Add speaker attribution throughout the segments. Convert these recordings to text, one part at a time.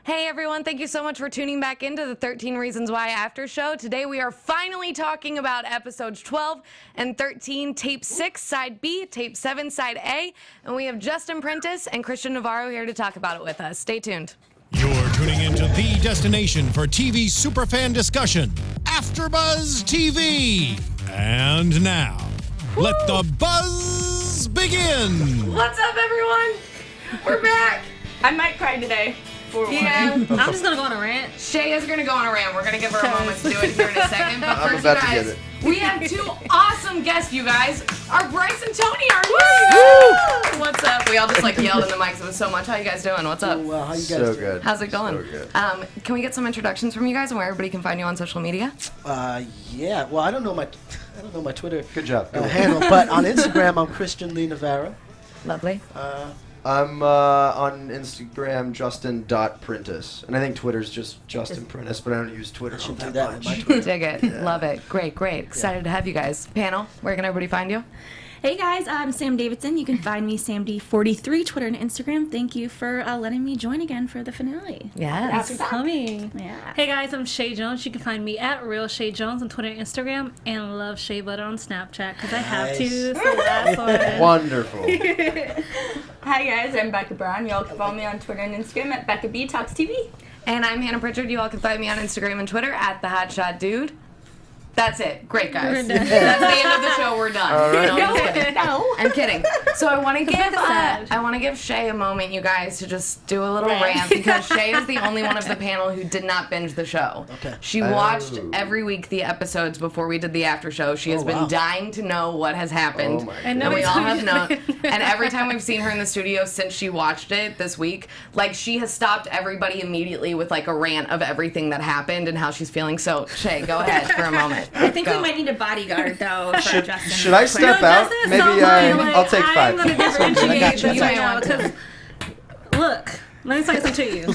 Speaker 1: Hey everyone, thank you so much for tuning back into the 13 Reasons Why After Show. Today we are finally talking about episodes 12 and 13, tape 6, side B, tape 7, side A, and we have Justin Prentice and Christian Navarro here to talk about it with us. Stay tuned.
Speaker 2: You're tuning into the destination for TV superfan discussion, AFTERBUZZ TV. And now, let the buzz begin.
Speaker 1: What's up everyone? We're back.
Speaker 3: I might cry today.
Speaker 1: Yeah,
Speaker 3: I'm just gonna go on a rant.
Speaker 1: Shay is gonna go on a rant. We're gonna give her a moment to do it here in a second. But
Speaker 4: I'm
Speaker 1: first,
Speaker 4: about to
Speaker 1: guys,
Speaker 4: get it.
Speaker 1: we have two awesome guests. You guys, our Bryce and Tony are here. What's up? We all just like yelled in the mics. It was so much. How you guys doing? What's up?
Speaker 5: Well, how you guys
Speaker 4: So
Speaker 5: doing?
Speaker 4: good.
Speaker 1: How's it going?
Speaker 4: So good.
Speaker 1: Can we get some introductions from you guys and where everybody can find you on social media?
Speaker 5: Yeah. Well, I don't know my Twitter
Speaker 4: Good job.
Speaker 5: handle, but on Instagram I'm Christian Lee Navarro.
Speaker 1: Lovely.
Speaker 4: I'm on Instagram, Justin.Prentice. And I think Twitter's just Justin Prentice, but I don't use Twitter all
Speaker 5: Should do
Speaker 4: that
Speaker 5: that with my
Speaker 4: much.
Speaker 5: Twitter.
Speaker 1: Dig it. Love it. Great, great. Excited to have you guys. Panel, where can everybody find you?
Speaker 3: Hey guys, I'm Sam Davidson. You can find me SamD43, Twitter and Instagram. Thank you for letting me join again for the finale.
Speaker 1: Yes.
Speaker 3: Thanks for coming. Yeah.
Speaker 6: Hey guys, I'm Chae Jones. You can find me at Real Chae Jones on Twitter and Instagram, and Love Shea Butter on Snapchat because I have to.
Speaker 5: Nice.
Speaker 6: It's the last one.
Speaker 4: Wonderful.
Speaker 3: Hi guys, I'm Becca Brown. Y'all can follow me on Twitter and Instagram at Becca B Talks TV.
Speaker 1: And I'm Hannah Prichard. You all can find me on Instagram and Twitter at The Hotshot Dude. That's it. Great, guys.
Speaker 6: We're done.
Speaker 1: That's the end of the show. We're done.
Speaker 4: All right.
Speaker 1: No, I'm just kidding.
Speaker 3: No.
Speaker 1: I'm kidding. So I want to give
Speaker 6: sad.
Speaker 1: I want to give Shay a moment, you guys, to just do a little rant because Shay is the only one of the panel who did not binge the show.
Speaker 5: Okay.
Speaker 1: She watched every week the episodes before we did the after show. She has been
Speaker 5: wow.
Speaker 1: dying to know what has happened.
Speaker 4: Oh my
Speaker 6: I know
Speaker 1: And we
Speaker 6: it's
Speaker 1: all
Speaker 6: gonna
Speaker 1: have
Speaker 6: be-
Speaker 1: known. And every time we've seen her in the studio since she watched it this week, like she has stopped everybody immediately with like a rant of everything that happened and how she's feeling. So Shay, go ahead for a moment.
Speaker 3: I think
Speaker 1: Go.
Speaker 3: we might need a bodyguard though for Justin.
Speaker 4: Should I step out?
Speaker 6: Justin is
Speaker 4: Maybe
Speaker 6: so funny. Like,
Speaker 4: I'll take
Speaker 6: I'm
Speaker 4: 5.
Speaker 6: gonna differentiate
Speaker 5: I got you.
Speaker 6: this
Speaker 1: You
Speaker 6: right
Speaker 1: may
Speaker 6: now
Speaker 1: want to.
Speaker 6: because look, let me say something to you.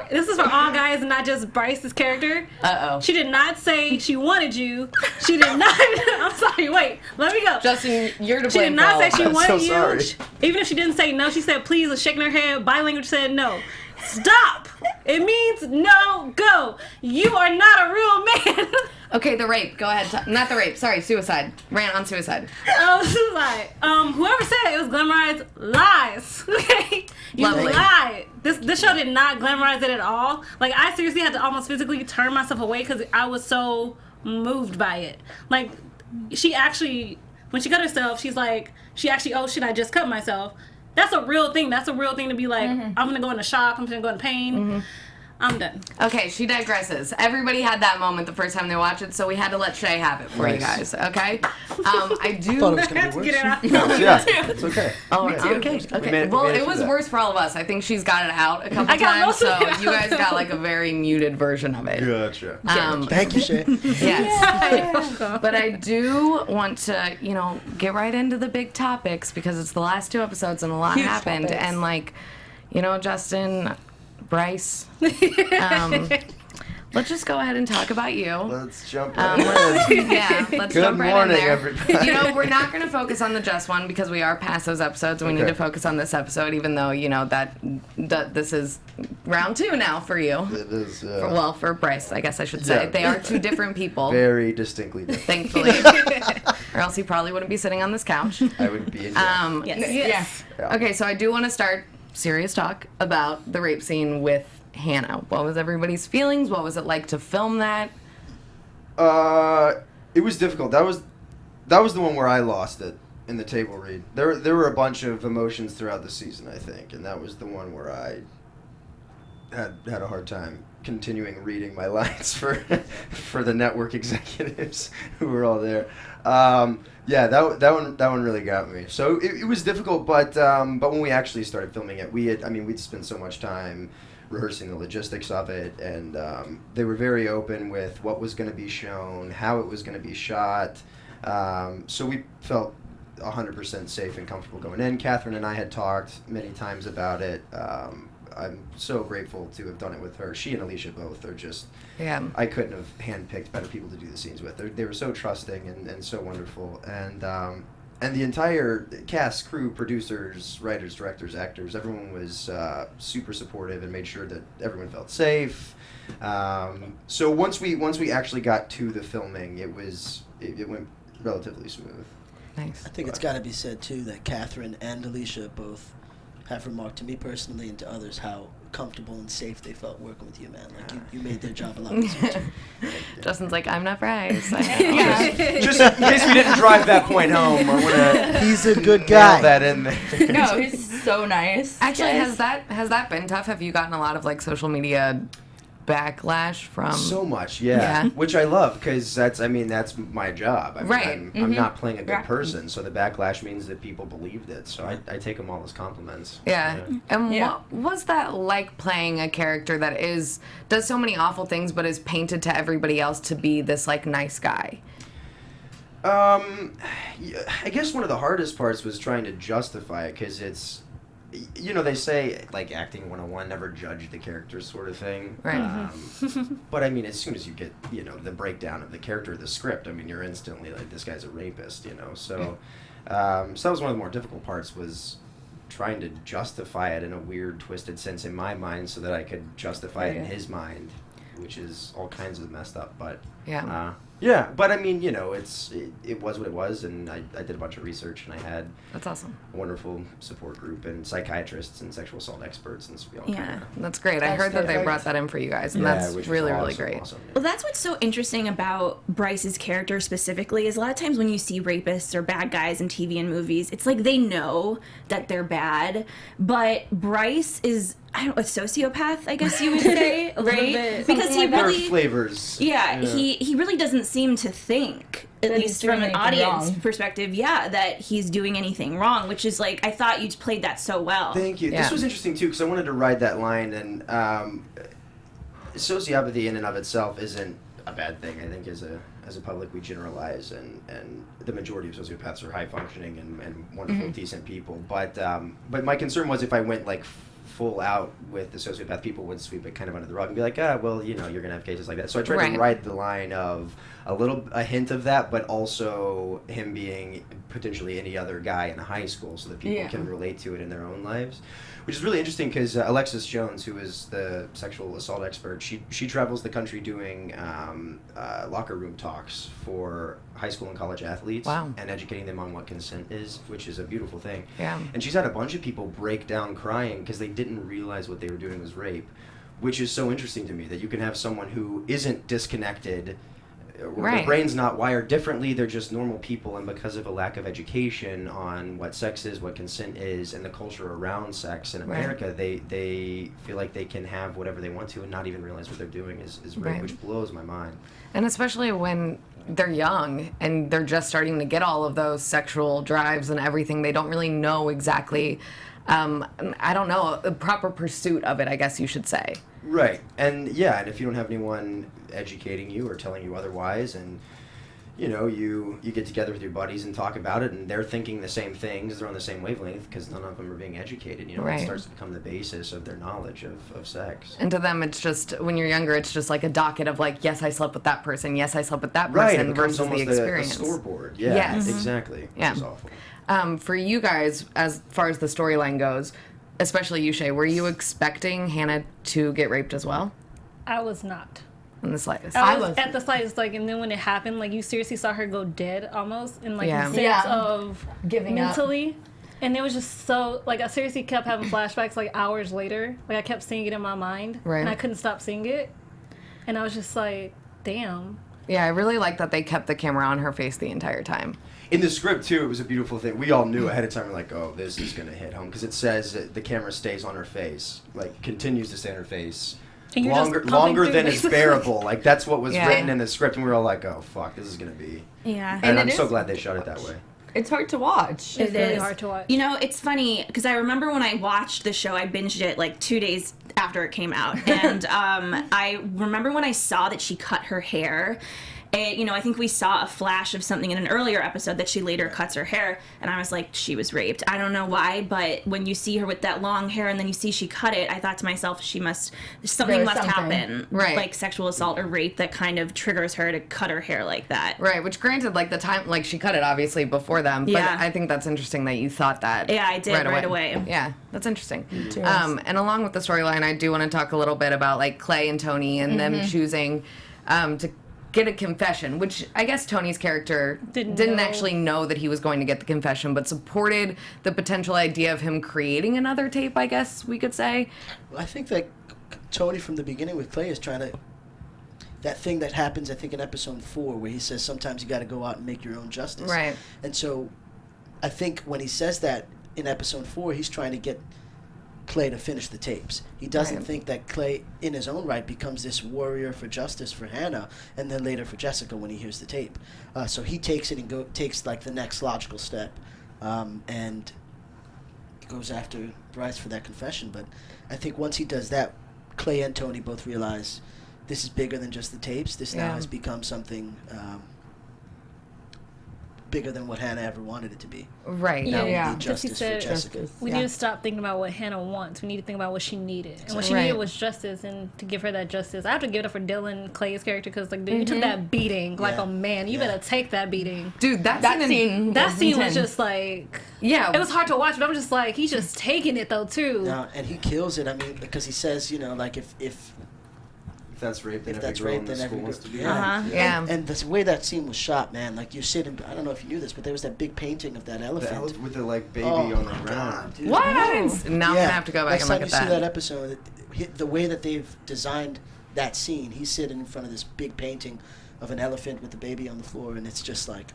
Speaker 6: This is for all guys, not just Bryce's character.
Speaker 1: Uh-oh.
Speaker 6: She did not say she wanted you. She did not. I'm sorry. Wait, let me go.
Speaker 1: Justin, you're to
Speaker 6: She
Speaker 1: blame
Speaker 6: did not
Speaker 1: for
Speaker 6: say
Speaker 1: all
Speaker 6: she
Speaker 1: of this.
Speaker 6: wanted
Speaker 4: so
Speaker 6: you.
Speaker 4: sorry.
Speaker 6: Even if she didn't say no, she said please and shaking her head. Body language said no. Stop. It means no, go. You are not a real man.
Speaker 1: Okay, the rape. Go ahead. Not the rape. Sorry, suicide. Rant on suicide.
Speaker 6: Suicide. Whoever said it was glamorized lies. Okay, you
Speaker 1: Lovely.
Speaker 6: lied. This show did not glamorize it at all. Like I seriously had to almost physically turn myself away because I was so moved by it. Like she actually, when she cut herself, she's like, she actually, oh shit, I just cut myself. That's a real thing. That's a real thing to be like, I'm gonna go into shock. I'm gonna go into pain. I'm done.
Speaker 1: Okay, she digresses. Everybody had that moment the first time they watched it, so we had to let Shay have it for you guys, okay? I do...
Speaker 5: Thought it was
Speaker 6: I
Speaker 5: gonna
Speaker 6: had
Speaker 5: be
Speaker 6: to get it
Speaker 5: worse.
Speaker 6: out.
Speaker 4: Yeah, it's okay.
Speaker 1: Oh, okay.
Speaker 4: We
Speaker 1: Okay.
Speaker 4: made
Speaker 1: Well,
Speaker 4: it
Speaker 1: it was
Speaker 4: through that.
Speaker 1: worse for all of us. I think she's got it out a couple
Speaker 6: I got
Speaker 1: times,
Speaker 6: most
Speaker 1: so
Speaker 6: of it
Speaker 1: you guys
Speaker 6: out.
Speaker 1: got like a very muted version of it.
Speaker 4: Gotcha.
Speaker 5: Thank you, Shay.
Speaker 1: Yes. But I do want to, get right into the big topics because it's the last 2 episodes and a lot happened.
Speaker 5: topics.
Speaker 1: And like, Justin, Bryce, let's just go ahead and talk about you.
Speaker 4: Let's jump
Speaker 1: Um,
Speaker 4: right in.
Speaker 1: let's
Speaker 4: Good
Speaker 1: jump right
Speaker 4: morning,
Speaker 1: in there.
Speaker 4: everybody.
Speaker 1: We're not going to focus on the Just one because we are past those episodes. And we need
Speaker 4: Okay.
Speaker 1: to focus on this episode, even though that this is round 2 now for you.
Speaker 4: It is
Speaker 1: For Bryce, I guess I should say.
Speaker 4: Yeah.
Speaker 1: They are 2 different people,
Speaker 4: very distinctly different.
Speaker 1: thankfully, or else he probably wouldn't be sitting on this couch.
Speaker 4: I would be in jail.
Speaker 6: Yes.
Speaker 4: Yeah.
Speaker 1: Okay, so I do want to start serious talk about the rape scene with Hannah. What was everybody's feelings? What was it like to film that?
Speaker 4: It was difficult. That was the one where I lost it in the table read. There were a bunch of emotions throughout the season, I think, and that was the one where I had a hard time continuing reading my lines for the network executives who were all there. That one really got me. So it was difficult, but when we actually started filming it, we'd spent so much time rehearsing the logistics of it, and they were very open with what was going to be shown, how it was going to be shot. So we felt 100% safe and comfortable going in. Catherine and I had talked many times about it. I'm so grateful to have done it with her. She and Alicia both are just, I couldn't have handpicked better people to do the scenes with. They were so trusting and so wonderful. And and the entire cast, crew, producers, writers, directors, actors, everyone was super supportive and made sure that everyone felt safe. So once we actually got to the filming, it went relatively smooth.
Speaker 1: Nice.
Speaker 5: I think it's got to be said too that Catherine and Alicia both have remarked to me personally and to others how comfortable and safe they felt working with you, man. Like you made their job a lot easier too.
Speaker 1: Justin's like, I'm not Bryce. I know.
Speaker 6: Yeah.
Speaker 4: Just in case we didn't drive that point home, I want to
Speaker 5: He's a good guy.
Speaker 4: nail that in there.
Speaker 7: No, he's so nice.
Speaker 1: Actually,
Speaker 7: Yes.
Speaker 1: has that been tough? Have you gotten a lot of like social media backlash from?
Speaker 4: So much, yeah. Which I love because that's my job. I mean,
Speaker 1: Right.
Speaker 4: I'm not playing a good
Speaker 7: Right.
Speaker 4: person, so the backlash means that people believed it. So I take them all as compliments.
Speaker 1: Yeah. And
Speaker 7: Yeah.
Speaker 1: what was that like playing a character that does so many awful things but is painted to everybody else to be this like nice guy?
Speaker 4: Yeah, I guess one of the hardest parts was trying to justify it because it's, they say like acting 101, never judge the character sort of thing.
Speaker 1: Right.
Speaker 4: But I mean, as soon as you get, the breakdown of the character, the script, I mean, you're instantly like, this guy's a rapist, so that was one of the more difficult parts was trying to justify it in a weird, twisted sense in my mind so that I could justify it in his mind, which is all kinds of messed up, but yeah, but I mean, it was what it was, and I did a bunch of research, and I had
Speaker 1: That's awesome.
Speaker 4: a wonderful support group and psychiatrists and sexual assault experts, and so we all
Speaker 3: Yeah.
Speaker 1: That's great. I
Speaker 7: That's
Speaker 1: heard that they
Speaker 7: perfect.
Speaker 1: brought that in for you guys, and
Speaker 4: yeah,
Speaker 1: that's
Speaker 4: which was
Speaker 1: really,
Speaker 4: awesome,
Speaker 1: really great.
Speaker 4: awesome, yeah.
Speaker 3: Well, that's what's so interesting about Bryce's character specifically is a lot of times when you see rapists or bad guys in TV and movies, it's like they know that they're bad, but Bryce is a sociopath, I guess you would say, right?
Speaker 6: bit.
Speaker 3: Because
Speaker 7: Something
Speaker 3: he
Speaker 7: like that.
Speaker 4: There are
Speaker 3: really,
Speaker 4: flavors.
Speaker 3: yeah, he really doesn't seem to think, at
Speaker 7: That he's
Speaker 3: least
Speaker 7: doing
Speaker 3: from an
Speaker 7: anything
Speaker 3: audience
Speaker 7: wrong.
Speaker 3: perspective, that he's doing anything wrong, which is like, I thought you played that so well.
Speaker 4: Thank you.
Speaker 1: Yeah.
Speaker 4: This was interesting too because I wanted to ride that line, and sociopathy in and of itself isn't a bad thing. I think as a public we generalize, and the majority of sociopaths are high functioning and wonderful, decent people. But my concern was if I went like full out with the sociopath, people would sweep it kind of under the rug and be like, well, you're gonna have cases like that. So I tried
Speaker 1: Right.
Speaker 4: to ride the line of a hint of that, but also him being potentially any other guy in a high school, so that people can relate to it in their own lives, which is really interesting because Alexis Jones, who is the sexual assault expert, she travels the country doing locker room talks for high school and college athletes.
Speaker 1: Wow.
Speaker 4: And educating them on what consent is, which is a beautiful thing.
Speaker 1: Yeah.
Speaker 4: And she's had a bunch of people break down crying because they didn't realize what they were doing was rape, which is so interesting to me that you can have someone who isn't disconnected, or
Speaker 1: Right.
Speaker 4: their brain's not wired differently, they're just normal people, and because of a lack of education on what sex is, what consent is, and the culture around sex in
Speaker 1: Right.
Speaker 4: America, they feel like they can have whatever they want to and not even realize what they're doing is rape,
Speaker 1: Right.
Speaker 4: which blows my mind.
Speaker 1: And especially when they're young and they're just starting to get all of those sexual drives and everything, they don't really know exactly, I don't know, the proper pursuit of it, I guess you should say.
Speaker 4: Right. And yeah, and if you don't have anyone educating you or telling you otherwise, and you get together with your buddies and talk about it, and they're thinking the same things, they're on the same wavelength because none of them are being educated,
Speaker 1: Right.
Speaker 4: it starts to become the basis of their knowledge of sex.
Speaker 1: And to them, it's just, when you're younger, it's just like a docket of like, yes, I slept with that person, yes, I slept with that
Speaker 4: Right,
Speaker 1: person,
Speaker 4: it becomes
Speaker 1: versus the
Speaker 4: almost
Speaker 1: experience.
Speaker 4: a scoreboard. Yeah,
Speaker 1: Yes.
Speaker 4: exactly.
Speaker 1: Yeah.
Speaker 4: Which is awful.
Speaker 1: For you guys, as far as the storyline goes, especially you, Shay, were you expecting Hannah to get raped as well?
Speaker 6: I was not.
Speaker 1: In the slightest.
Speaker 6: I
Speaker 7: was.
Speaker 6: was at the slightest, and then when it happened, you seriously saw her go dead almost, in
Speaker 1: Yeah.
Speaker 6: the sense
Speaker 7: Yeah.
Speaker 6: of
Speaker 7: Giving up.
Speaker 6: mentally. And it was just so, I seriously kept having flashbacks, hours later. I kept seeing it in my mind.
Speaker 1: Right.
Speaker 6: And I couldn't stop seeing it. And I was just like, damn.
Speaker 1: Yeah, I really like that they kept the camera on her face the entire time.
Speaker 4: In the script, too, it was a beautiful thing. We all knew ahead of time, we're like, oh, this is going to hit home. Because it says that the camera stays on her face, continues to stay on her face.
Speaker 6: And you're just pumping
Speaker 4: Longer
Speaker 6: through,
Speaker 4: than is
Speaker 6: basically.
Speaker 4: bearable. That's what was
Speaker 1: Yeah.
Speaker 4: written in the script, and we were all like, oh, fuck, this is going to be...
Speaker 3: Yeah.
Speaker 4: And
Speaker 7: it
Speaker 4: I'm so
Speaker 7: is-
Speaker 4: glad they shot it that way.
Speaker 7: It's hard to watch.
Speaker 6: It's really
Speaker 3: is.
Speaker 6: hard to watch.
Speaker 3: It's funny because I remember when I watched the show, I binged it 2 days after it came out, and I remember when I saw that she cut her hair, I think we saw a flash of something in an earlier episode that she later cuts her hair, and I was like, she was raped. I don't know why, but when you see her with that long hair and then you see she cut it, I thought to myself, something must happen,
Speaker 1: Right.
Speaker 3: like sexual assault or rape that kind of triggers her to cut her hair like that.
Speaker 1: Right, which granted, like the time, like she cut it obviously before them, but
Speaker 3: Yeah.
Speaker 1: I think that's interesting that you thought that.
Speaker 3: Yeah, I did right away.
Speaker 1: Yeah, that's interesting. And along with the storyline, I do want to talk a little bit about like Clay and Tony and them choosing to get a confession, which I guess Tony's character didn't actually know that he was going to get the confession, but supported the potential idea of him creating another tape, I guess we could say.
Speaker 5: Well, I think that Tony from the beginning with Clay is trying to, that thing that happens, I think, in episode 4, where he says sometimes you got to go out and make your own justice.
Speaker 1: Right.
Speaker 5: And so I think when he says that in episode 4, he's trying to get Clay to finish the tapes. He doesn't think that Clay, in his own right, becomes this warrior for justice for Hannah, and then later for Jessica when he hears the tape. So he takes it and takes like the next logical step, and goes after Bryce for that confession. But I think once he does that, Clay and Tony both realize this is bigger than just the tapes. This now has become something bigger than what Hannah ever wanted it to be.
Speaker 1: Right.
Speaker 5: Now we
Speaker 7: Yeah.
Speaker 5: need justice
Speaker 6: said-
Speaker 5: for Jessica.
Speaker 6: We need to stop thinking about what Hannah wants. We need to think about what she needed. And what she
Speaker 1: Right.
Speaker 6: needed was justice, and to give her that justice. I have to give it up for Dylan Clay's character, because like, dude, you took that beating like
Speaker 5: Yeah.
Speaker 6: a man. You better take that beating.
Speaker 1: Dude, that
Speaker 7: That
Speaker 1: scene,
Speaker 7: scene.
Speaker 6: That scene was
Speaker 7: intense.
Speaker 6: just like,
Speaker 1: yeah.
Speaker 6: it was hard to watch, but I'm just like, he's just taking it though too.
Speaker 5: Now, and he kills it. I mean, because he says, like if
Speaker 4: If that's rape, then
Speaker 5: if
Speaker 4: every
Speaker 5: that's
Speaker 4: girl
Speaker 5: rape,
Speaker 4: in the
Speaker 5: then every
Speaker 4: school wants
Speaker 5: girl.
Speaker 4: to be
Speaker 5: Yeah.
Speaker 4: raped.
Speaker 1: Yeah.
Speaker 5: And the way that scene was shot, man, like you're sitting. I don't know if you knew this, but there was that big painting of that
Speaker 4: The
Speaker 5: elephant.
Speaker 4: elephant with the like baby
Speaker 5: Oh
Speaker 4: on the
Speaker 5: my
Speaker 4: ground.
Speaker 5: God, dude.
Speaker 1: What? Now I'm gonna have to go back
Speaker 5: Next
Speaker 1: and look
Speaker 5: time
Speaker 1: at
Speaker 5: you see that
Speaker 1: that.
Speaker 5: episode, the way that they've designed that scene, he's sitting in front of this big painting of an elephant with the baby on the floor, and it's just like,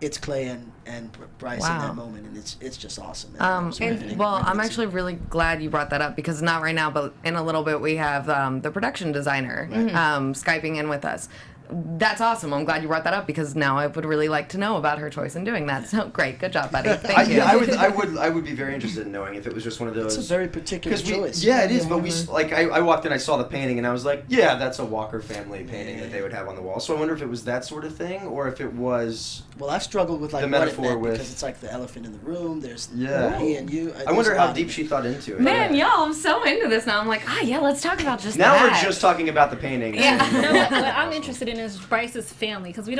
Speaker 5: it's Clay and Bryce in
Speaker 1: Wow.
Speaker 5: that moment, and it's just awesome. Man. It was riveting,
Speaker 1: Well, I'm
Speaker 5: riveting
Speaker 1: actually really glad you brought that up, because not right now, but in a little bit we have the production designer Skyping in with us. That's awesome. I'm glad you brought that up, because now I would really like to know about her choice in doing that. So great, good job, buddy. Thank you.
Speaker 4: I would be very interested in knowing if it was just one of those.
Speaker 5: It's a very particular
Speaker 4: 'Cause
Speaker 5: choice.
Speaker 4: Yeah, it is. But I walked in, I saw the painting, and I was like, yeah, that's a Walker family painting that they would have on the wall. So I wonder if it was that sort of thing, or if it was.
Speaker 5: Well, I've struggled with like
Speaker 4: The
Speaker 5: what it
Speaker 4: metaphor
Speaker 5: meant,
Speaker 4: with-
Speaker 5: because it's like the elephant in the room. There's
Speaker 4: Yeah.
Speaker 5: he and you.
Speaker 4: I wonder
Speaker 5: there's a
Speaker 4: how
Speaker 5: lot
Speaker 4: deep
Speaker 5: in
Speaker 4: she
Speaker 5: it.
Speaker 4: thought into it.
Speaker 1: Man,
Speaker 4: Yeah.
Speaker 1: y'all, I'm so into this now. I'm like, yeah, let's talk about just
Speaker 4: Now
Speaker 1: that.
Speaker 4: we're just talking about the painting.
Speaker 1: Yeah.
Speaker 6: You know what I'm interested in is Bryce's family, because we've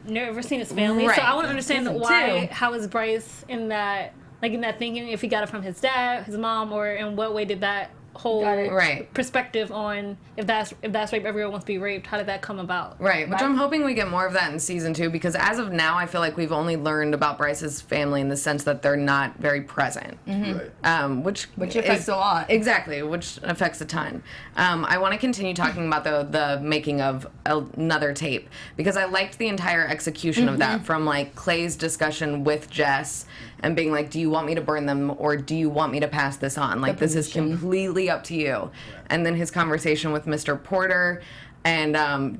Speaker 6: never seen his family.
Speaker 1: Right.
Speaker 6: So I want to understand
Speaker 7: Listen,
Speaker 6: why.
Speaker 7: too.
Speaker 6: How is Bryce in that thinking? If he got it from his dad, his mom, or in what way did that whole
Speaker 7: Got it.
Speaker 1: Right.
Speaker 6: perspective on if that's rape, everyone wants to be raped? How did that come about?
Speaker 1: Right, which I'm hoping we get more of that in season 2, because as of now, I feel like we've only learned about Bryce's family in the sense that they're not very present.
Speaker 4: Right.
Speaker 1: Which
Speaker 7: affects
Speaker 1: is-
Speaker 7: a lot.
Speaker 1: Exactly, which affects a ton. I want to continue talking about the making of another tape, because I liked the entire execution of that, from like Clay's discussion with Jess and being like, do you want me to burn them, or do you want me to pass this on? Like, this is completely up to you. And then his conversation with Mr. Porter, and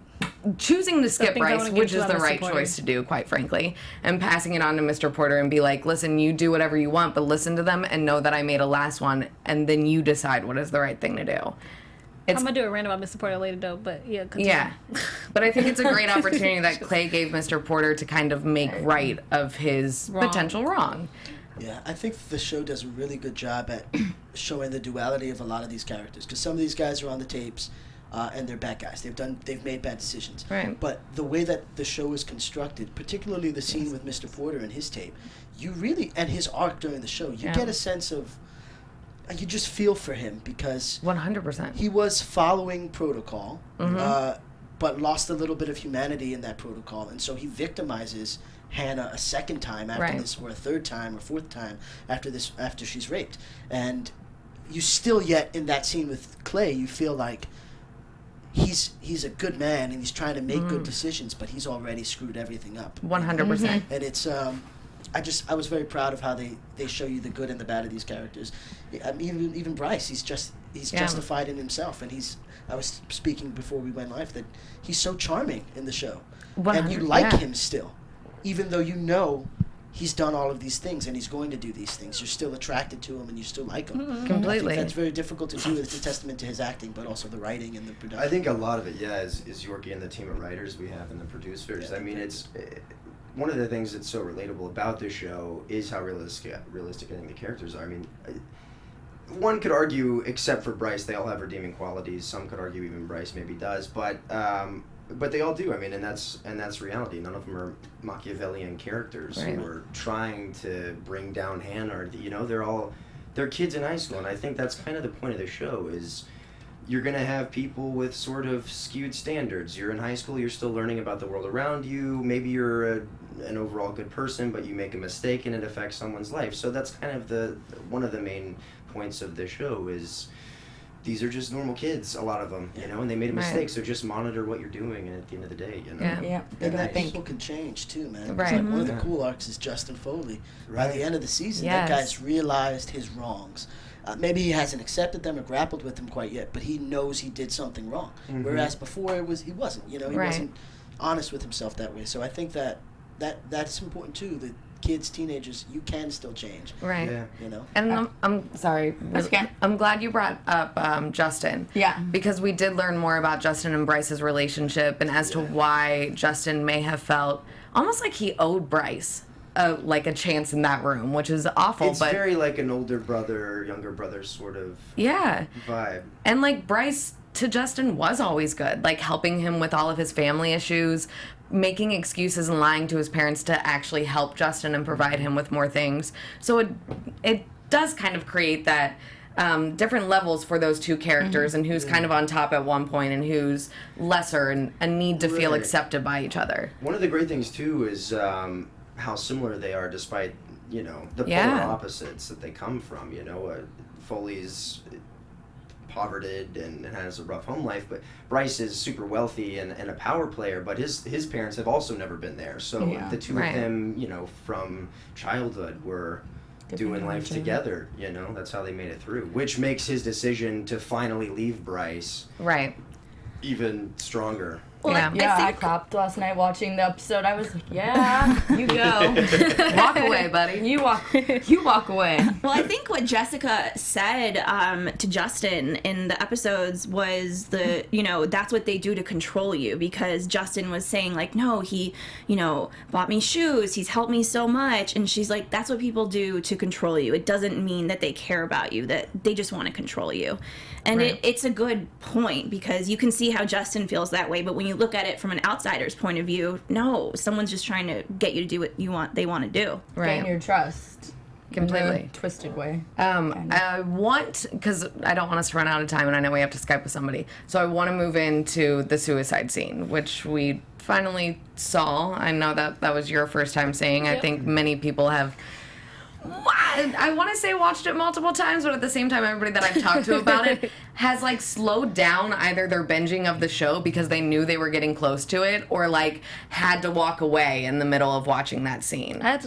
Speaker 1: choosing to skip
Speaker 6: things I
Speaker 1: Bryce,
Speaker 6: wanna get
Speaker 1: which
Speaker 6: to
Speaker 1: is
Speaker 6: about
Speaker 1: the
Speaker 6: Mr.
Speaker 1: right
Speaker 6: Porter.
Speaker 1: choice to do, quite frankly, and passing it on to Mr. Porter and be like, listen, you do whatever you want, but listen to them and know that I made a last one, and then you decide what is the right thing to do.
Speaker 6: I'm gonna do a rant about Mr. Porter later though, but yeah. Continue.
Speaker 1: Yeah, but I think it's a great opportunity that Clay gave Mr. Porter to kind of make right of his potential wrong.
Speaker 5: Yeah, I think the show does a really good job at showing the duality of a lot of these characters, because some of these guys are on the tapes, and they're bad guys. They've made bad decisions.
Speaker 1: Right.
Speaker 5: But the way that the show is constructed, particularly the scene with Mr. Porter and his tape, you really, and his arc during the show, you get a sense of, you just feel for him, because
Speaker 1: 100%.
Speaker 5: he was following protocol, but lost a little bit of humanity in that protocol, and so he victimizes Hannah a second time after this, or a third time or fourth time after she's raped. And you still yet in that scene with Clay, you feel like he's a good man and he's trying to make good decisions, but he's already screwed everything up.
Speaker 1: 100%.
Speaker 5: And it's I was very proud of how they show you the good and the bad of these characters. I mean, even Bryce, he's justified in himself, and I was speaking before we went live that he's so charming in the show, and you like him still, even though you know he's done all of these things and he's going to do these things. You're still attracted to him and you still like him.
Speaker 1: Completely.
Speaker 5: I think that's very difficult to do. It's a testament to his acting, but also the writing and the production.
Speaker 4: I think a lot of it, is Yorkie and the team of writers we have and the producers.
Speaker 5: Yeah.
Speaker 4: I mean, it's one of the things that's so relatable about this show is how realistic I think the characters are. I mean, one could argue, except for Bryce, they all have redeeming qualities. Some could argue even Bryce maybe does, but they all do. I mean, and that's reality. None of them are Machiavellian characters who are trying to bring down Hannah. They're kids in high school, and I think that's kind of the point of the show is you're going to have people with sort of skewed standards. You're in high school, you're still learning about the world around you. Maybe you're an overall good person, but you make a mistake and it affects someone's life. So that's kind of one of the main points of the show is these are just normal kids, a lot of them, and they made a mistake, so just monitor what you're doing, and at the end of the day,
Speaker 3: Yeah.
Speaker 5: And that people can change too, man.
Speaker 1: Right.
Speaker 5: Like one of the cool arcs is Justin Foley. By the end of the season, that guy's realized his wrongs. Maybe he hasn't accepted them or grappled with them quite yet, but he knows he did something wrong. Whereas before he wasn't. He wasn't honest with himself that way. So I think that's important too. The kids, teenagers, you can still change.
Speaker 1: Right.
Speaker 4: Yeah.
Speaker 1: And I'm sorry.
Speaker 3: okay.
Speaker 1: I'm glad you brought up Justin.
Speaker 3: Yeah.
Speaker 1: Because we did learn more about Justin and Bryce's relationship and as to why Justin may have felt almost like he owed Bryce a chance in that room, which is awful.
Speaker 4: It's
Speaker 1: but
Speaker 4: very like an older brother, younger brother sort of vibe.
Speaker 1: And like Bryce to Justin was always good, like helping him with all of his family issues, making excuses and lying to his parents to actually help Justin and provide him with more things. So it does kind of create that different levels for those two characters and who's kind of on top at one point and who's lesser and a need to feel accepted by each other.
Speaker 4: One of the great things too is how similar they are despite the polar opposites that they come from. Foley's poverty and has a rough home life, but Bryce is super wealthy and a power player, but his parents have also never been there, so the two of them from childhood were doing life together. That's how they made it through, which makes his decision to finally leave Bryce even stronger.
Speaker 3: Well,
Speaker 7: I clapped last night watching the episode. I was like, yeah, you go.
Speaker 1: Walk away, buddy.
Speaker 7: You walk away.
Speaker 3: Well, I think what Jessica said to Justin in the episodes was that's what they do to control you, because Justin was saying like, no, he, bought me shoes. He's helped me so much. And she's like, that's what people do to control you. It doesn't mean that they care about you, that they just want to control you. And it's a good point, because you can see how Justin feels that way. But when you look at it from an outsider's point of view, no, someone's just trying to get you to do what they want to do.
Speaker 7: Gain your trust.
Speaker 1: Completely.
Speaker 7: In a twisted way.
Speaker 1: I want, because I don't want us to run out of time, and I know we have to Skype with somebody, so I want to move into the suicide scene, which we finally saw. I know that was your first time seeing.
Speaker 6: Yep.
Speaker 1: I think many people have, I want to say watched it multiple times, but at the same time, everybody that I've talked to about it has slowed down either their binging of the show because they knew they were getting close to it, or had to walk away in the middle of watching that scene.
Speaker 6: I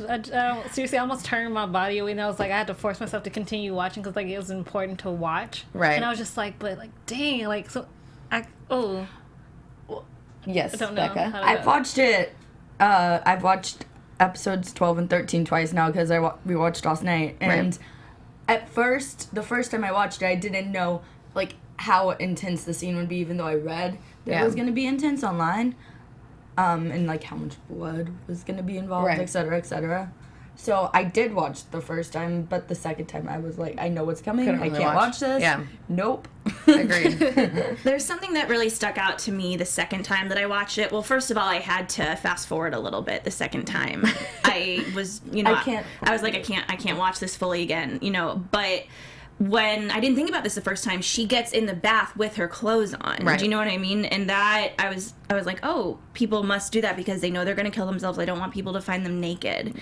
Speaker 6: seriously almost turned my body away, and I was like, I had to force myself to continue watching because it was important to watch.
Speaker 1: Right.
Speaker 6: And I was just dang,
Speaker 1: Yes,
Speaker 6: I don't know.
Speaker 1: Becca.
Speaker 7: I've watched it. I've watched episodes 12 and 13 twice now because we watched last night. And at first, the first time I watched it, I didn't know how intense the scene would be, even though I read that it was going to be intense online. And how much blood was going to be involved, et cetera, et cetera. So I did watch the first time, but the second time I was like, I know what's coming.
Speaker 1: Couldn't
Speaker 7: I
Speaker 1: really
Speaker 7: can't watch this.
Speaker 1: Yeah.
Speaker 7: Nope.
Speaker 1: Agreed.
Speaker 3: There's something that really stuck out to me the second time that I watched it. Well, first of all, I had to fast forward a little bit the second time. I was, I was like, I can't watch this fully again, but when I didn't think about this the first time, she gets in the bath with her clothes on.
Speaker 1: Right.
Speaker 3: Do you know what I mean? And that I was like, oh, people must do that because they know they're going to kill themselves. They don't want people to find them naked.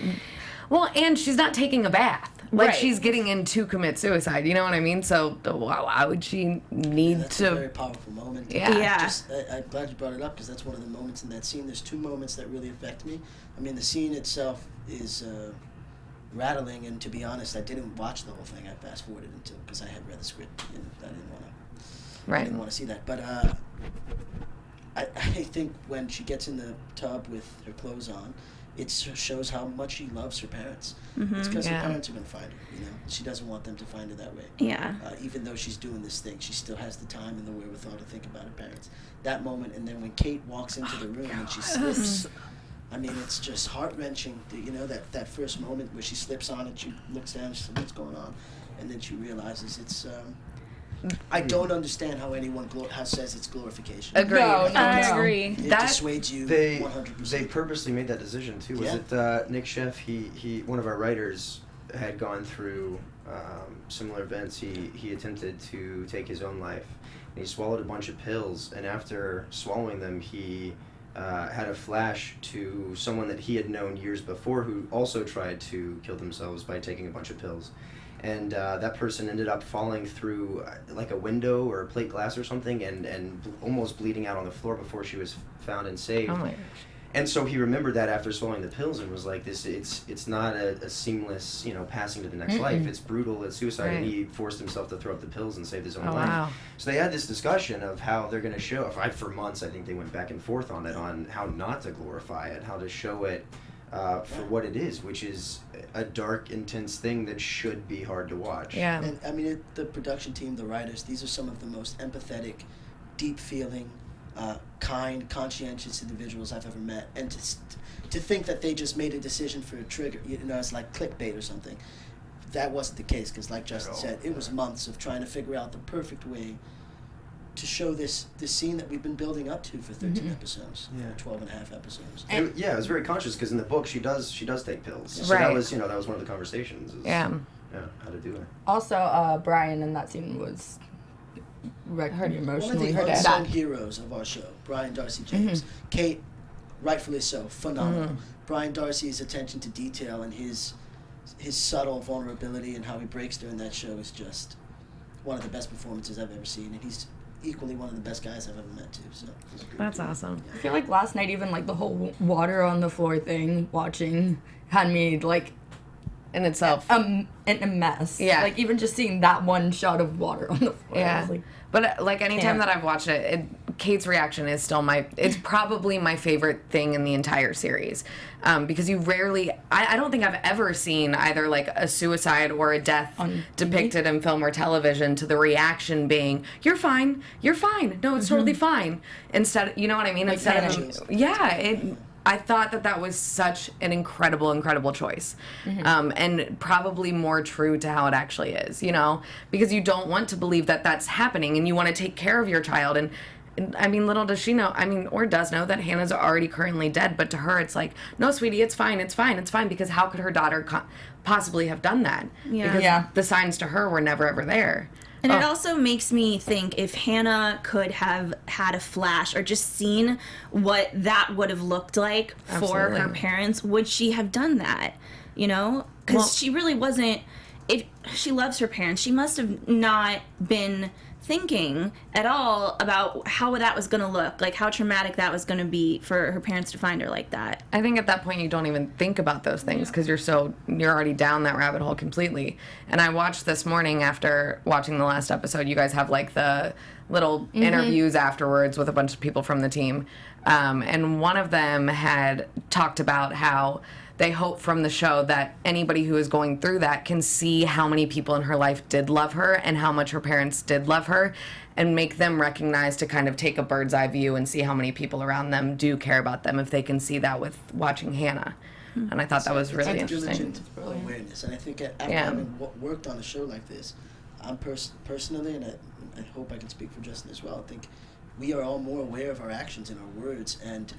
Speaker 1: Well, and she's not taking a bath. She's getting in to commit suicide. You know what I mean? So why would she need
Speaker 5: that's
Speaker 1: to?
Speaker 5: a very powerful moment.
Speaker 3: Yeah.
Speaker 5: I'm glad you brought it up because that's one of the moments in that scene. There's two moments that really affect me. I mean, the scene itself is rattling, and to be honest, I didn't watch the whole thing. I fast forwarded until because I had read the script and I didn't want to see that. But I think when she gets in the tub with her clothes on, it shows how much she loves her parents.
Speaker 3: Mm-hmm.
Speaker 5: It's because
Speaker 1: Yeah.
Speaker 5: her parents are going to find her. She doesn't want them to find her that way.
Speaker 3: Yeah.
Speaker 5: Even though she's doing this thing, she still has the time and the wherewithal to think about her parents. That moment, and then when Kate walks into the room and she slips, I mean, it's just heart-wrenching. That first moment where she slips on it, she looks down, she says, what's going on? And then she realizes it's... I don't understand how anyone says it's glorification.
Speaker 1: Agreed.
Speaker 6: I agree.
Speaker 5: It
Speaker 1: That-
Speaker 5: dissuades you
Speaker 4: They
Speaker 5: 100%.
Speaker 4: purposely made that decision too. Was it Nick Sheff? He one of our writers had gone through similar events. He attempted to take his own life. And he swallowed a bunch of pills, and after swallowing them, he had a flash to someone that he had known years before who also tried to kill themselves by taking a bunch of pills. And that person ended up falling through like a window or a plate glass or something, and almost bleeding out on the floor before she was found and saved.
Speaker 1: Oh my gosh.
Speaker 4: And so he remembered that after swallowing the pills and was like, it's not a seamless, passing to the next life. It's brutal, it's suicide, and
Speaker 1: Right.
Speaker 4: he forced himself to throw up the pills and saved his own
Speaker 1: Oh,
Speaker 4: life.
Speaker 1: wow.
Speaker 4: So they had this discussion of how they're going to show, for months I think they went back and forth on it, on how not to glorify it, how to show it for what it is, which is a dark, intense thing that should be hard to watch.
Speaker 1: Yeah.
Speaker 5: And I mean, the production team, the writers, these are some of the most empathetic, deep-feeling, kind, conscientious individuals I've ever met. And to think that they just made a decision for a trigger, it's like clickbait or something. That wasn't the case, because like Justin said, it was months of trying to figure out the perfect way to show this scene that we've been building up to for 13 episodes, 12 and a half episodes.
Speaker 4: It was very conscious, because in the book she does take pills. So
Speaker 1: Right.
Speaker 4: that was that was one of the conversations.
Speaker 1: Yeah.
Speaker 4: How to do it.
Speaker 7: Also, Brian in that scene was wrecked
Speaker 5: One of
Speaker 7: emotionally.
Speaker 5: the
Speaker 7: Her
Speaker 5: unsung
Speaker 7: dad.
Speaker 5: heroes of our show, Brian Darcy James. Kate, rightfully so, phenomenal. Brian Darcy's attention to detail and his subtle vulnerability and how he breaks during that show is just one of the best performances I've ever seen, and he's equally one of the best guys I've ever met too. So it was a great
Speaker 1: That's
Speaker 5: dude.
Speaker 1: awesome.
Speaker 7: I feel like last night, even like the whole water on the floor thing, watching, had me like
Speaker 1: In itself.
Speaker 7: in a mess.
Speaker 1: Yeah.
Speaker 7: Like even just seeing that one shot of water on the floor. I
Speaker 1: Yeah.
Speaker 7: was like,
Speaker 1: But like anytime
Speaker 7: Can't.
Speaker 1: that I've watched it, Kate's reaction is still it's probably my favorite thing in the entire series. Because you rarely, I don't think I've ever seen either like a suicide or a death
Speaker 7: On
Speaker 1: depicted in film or television to the reaction being, you're fine, no, it's totally fine. Instead, you know what I mean? Instead
Speaker 5: Hannah
Speaker 1: of,
Speaker 5: Jones.
Speaker 1: I thought that was such an incredible choice. And probably more true to how it actually is, because you don't want to believe that that's happening and you want to take care of your child. And I mean, little does she know, or does know that Hannah's already currently dead, but to her it's like, no, sweetie, it's fine, because how could her daughter possibly have done that?
Speaker 3: Yeah.
Speaker 1: Because
Speaker 7: Yeah.
Speaker 1: the signs to her were never ever there.
Speaker 3: And it also makes me think if Hannah could have had a flash or just seen what that would have looked like for
Speaker 1: Absolutely.
Speaker 3: her parents, would she have done that? Because
Speaker 1: Well-
Speaker 3: she really wasn't. If she loves her parents, she must have not been thinking at all about how that was going to look, like how traumatic that was going to be for her parents to find her like that.
Speaker 1: I think at that point you don't even think about those things because you're already down that rabbit hole completely. And I watched this morning after watching the last episode. You guys have like the little interviews afterwards with a bunch of people from the team, and one of them had talked about how they hope from the show that anybody who is going through that can see how many people in her life did love her and how much her parents did love her, and make them recognize to kind of take a bird's eye view and see how many people around them do care about them if they can see that with watching Hannah. And I thought that was really
Speaker 5: it's
Speaker 1: interesting.
Speaker 5: diligent awareness, and I think after
Speaker 1: Yeah.
Speaker 5: having worked on a show like this, I'm personally, and I hope I can speak for Justin as well, I think we are all more aware of our actions and our words, and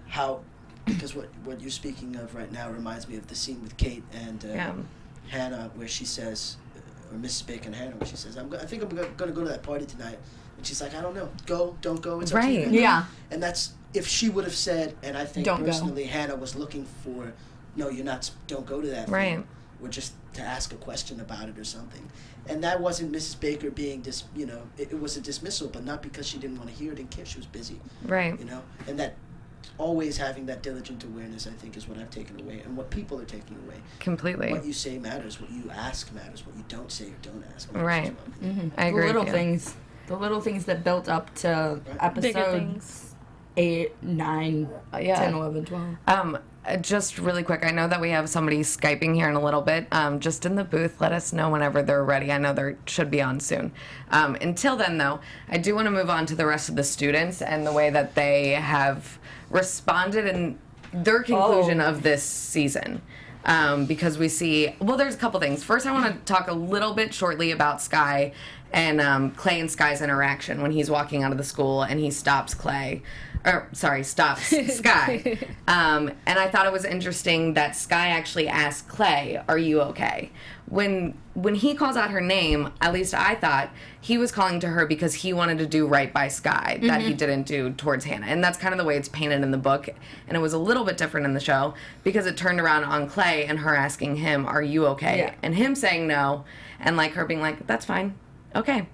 Speaker 5: how, because what you're speaking of right now reminds me of the scene with Kate and
Speaker 1: Yeah.
Speaker 5: Hannah, where she says, or Mrs. Bacon and Hannah, where she says, I think I'm going to go to that party tonight. And she's like, I don't know. Go, don't go, it's up to you.
Speaker 1: Right.
Speaker 7: Yeah.
Speaker 5: And that's, if she would have said, and I think
Speaker 7: Don't go.
Speaker 5: personally Hannah was looking for, no, you're not, don't go to that
Speaker 1: Right.
Speaker 5: thing, or just to ask a question about it or something. And that wasn't Mrs. Baker being, it was a dismissal, but not because she didn't want to hear it in case she was busy,
Speaker 1: Right.
Speaker 5: And that always having that diligent awareness, I think, is what I've taken away, and what people are taking away.
Speaker 1: Completely.
Speaker 5: What you say matters, what you ask matters, what you don't say or don't ask matters
Speaker 1: Right.
Speaker 5: as well.
Speaker 1: I agree.
Speaker 7: The little
Speaker 1: with you.
Speaker 7: things. The little things that built up to
Speaker 5: Right.
Speaker 7: episodes
Speaker 6: Bigger things.
Speaker 7: 8, 9,
Speaker 1: Yeah.
Speaker 7: 10, 11, 12.
Speaker 1: Just really quick, I know that we have somebody Skyping here in a little bit. Just in the booth, let us know whenever they're ready. I know they should be on soon. Until then, though, I do want to move on to the rest of the students and the way that they have responded in their conclusion of this season. Because we see, well, there's a couple things. First, I want to talk a little bit shortly about Sky and Clay and Sky's interaction when he's walking out of the school and he stops Sky. And I thought it was interesting that Sky actually asked Clay, "Are you okay?" When he calls out her name, at least I thought he was calling to her because he wanted to do right by Sky that he didn't do towards Hannah. And that's kind of the way it's painted in the book. And it was a little bit different in the show because it turned around on Clay and her asking him, "Are you okay?"
Speaker 7: Yeah.
Speaker 1: And him saying no, and like her being like, "That's fine. Okay."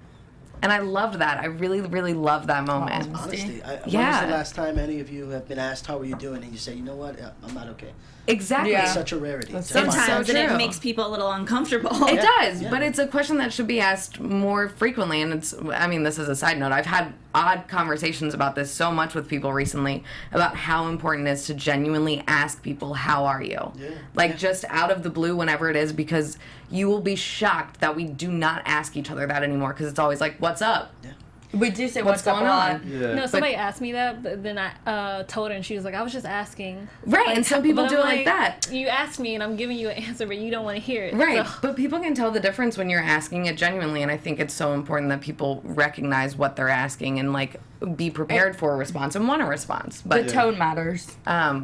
Speaker 1: And I loved that. I really, really loved that moment.
Speaker 5: Honesty. When was the
Speaker 1: Yeah.
Speaker 5: last time any of you have been asked, how are you doing? And you say, you know what, I'm not okay.
Speaker 1: Exactly.
Speaker 7: Yeah.
Speaker 5: It's such a rarity.
Speaker 7: That's
Speaker 5: to find.
Speaker 3: Sometimes
Speaker 1: so
Speaker 3: and
Speaker 1: true.
Speaker 3: it makes people a little uncomfortable.
Speaker 1: It does,
Speaker 5: Yeah.
Speaker 1: but it's a question that should be asked more frequently. And it's, I mean, this is a side note. I've had odd conversations about this so much with people recently about how important it is to genuinely ask people, "How are you?"
Speaker 5: Yeah.
Speaker 1: Like just out of the blue whenever it is, because you will be shocked that we do not ask each other that anymore because it's always like, "What's up?"
Speaker 5: Yeah.
Speaker 7: We do say
Speaker 1: What's
Speaker 7: what's
Speaker 1: going on?
Speaker 4: Yeah.
Speaker 6: No, somebody asked me that, but then I told her, and she was like, "I was just asking."
Speaker 1: Right,
Speaker 6: Like,
Speaker 1: and some people
Speaker 6: but
Speaker 1: do
Speaker 6: I'm
Speaker 1: it like that.
Speaker 6: You asked me, and I'm giving you an answer, but you don't want to hear it.
Speaker 1: Right,
Speaker 6: So-
Speaker 1: but people can tell the difference when you're asking it genuinely, and I think it's so important that people recognize what they're asking and like be prepared for a response and want a response.
Speaker 7: The
Speaker 1: But
Speaker 7: tone matters.
Speaker 5: Yeah.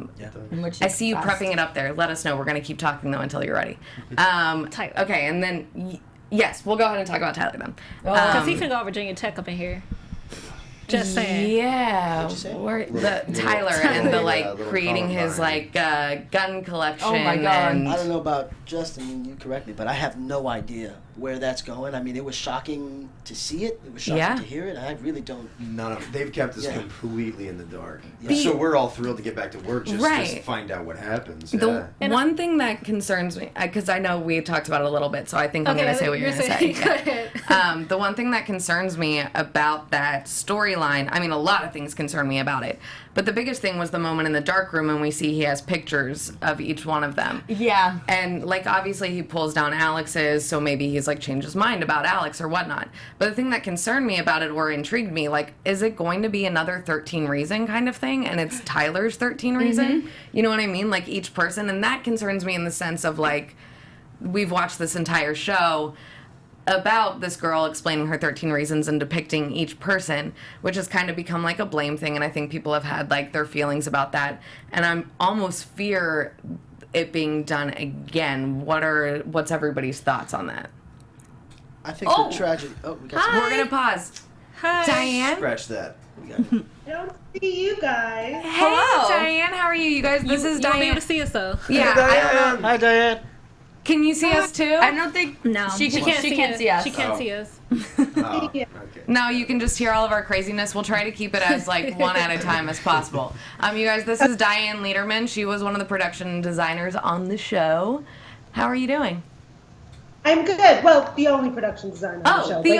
Speaker 7: In which
Speaker 1: I see you
Speaker 7: asked.
Speaker 1: prepping it up there. Let us know. We're gonna keep talking though until you're ready.
Speaker 6: Tyler.
Speaker 1: Okay, and then yes, we'll go ahead and talk about Tyler then.
Speaker 6: Because he finna go Virginia Tech up in here. Just saying.
Speaker 1: Yeah,
Speaker 5: What'd you say?
Speaker 1: where the Tyler and the
Speaker 4: Yeah,
Speaker 1: like
Speaker 4: little
Speaker 1: creating his
Speaker 4: Columbine.
Speaker 1: like gun collection.
Speaker 7: Oh my God.
Speaker 1: And
Speaker 5: I don't know about Justin, you correct me, but I have no idea where that's going. I mean, it was shocking to see it. It was shocking
Speaker 1: Yeah.
Speaker 5: to hear it. I really don't.
Speaker 4: None of they've kept us
Speaker 5: Yeah.
Speaker 4: completely in the dark.
Speaker 5: Yeah.
Speaker 4: So we're all thrilled to get back to work just
Speaker 1: Right.
Speaker 4: to find out what happens.
Speaker 1: The
Speaker 4: Yeah.
Speaker 1: one thing that concerns me, because I know we talked about it a little bit, so I think I'm going to say what you're going to say.
Speaker 6: Go ahead.
Speaker 1: The one thing that concerns me about that storyline, I mean, a lot of things concern me about it, but the biggest thing was the moment in the dark room when we see he has pictures of each one of them.
Speaker 7: Yeah.
Speaker 1: And, like, obviously he pulls down Alex's, so maybe he's, like, changed his mind about Alex or whatnot. But the thing that concerned me about it or intrigued me, like, is it going to be another 13 Reason kind of thing? And it's Tyler's 13 Reason? You know what I mean? Like, each person. And that concerns me in the sense of, like, we've watched this entire show about this girl explaining her 13 reasons and depicting each person, which has kind of become like a blame thing, and I think people have had like their feelings about that, and I'm almost fear it being done again. What's everybody's thoughts on that?
Speaker 5: I think
Speaker 1: Oh.
Speaker 5: the tragedy. Oh, we got
Speaker 1: We're gonna pause.
Speaker 6: Hi.
Speaker 1: Diane?
Speaker 4: Scratch that.
Speaker 5: we got it.
Speaker 8: Don't see you guys.
Speaker 1: Hey,
Speaker 7: Hello.
Speaker 1: Diane, how are you? You guys, this is
Speaker 6: You won't be
Speaker 1: Diane.
Speaker 6: able to see us though.
Speaker 1: Yeah, I don't know.
Speaker 5: Hi, Diane.
Speaker 1: Can you see us too?
Speaker 7: I don't think
Speaker 3: No.
Speaker 7: she
Speaker 6: She
Speaker 7: can.
Speaker 6: can't,
Speaker 7: She can't see us.
Speaker 6: She can't
Speaker 4: Oh.
Speaker 6: see us.
Speaker 4: Oh,
Speaker 8: Yeah.
Speaker 4: okay.
Speaker 1: No, you can just hear all of our craziness. We'll try to keep it as like one at a time as possible. You guys, this is Diane Lederman. She was one of the production designers on the show. How are you doing?
Speaker 8: I'm good. Well, the only production designer on the show.
Speaker 1: Oh, the
Speaker 8: but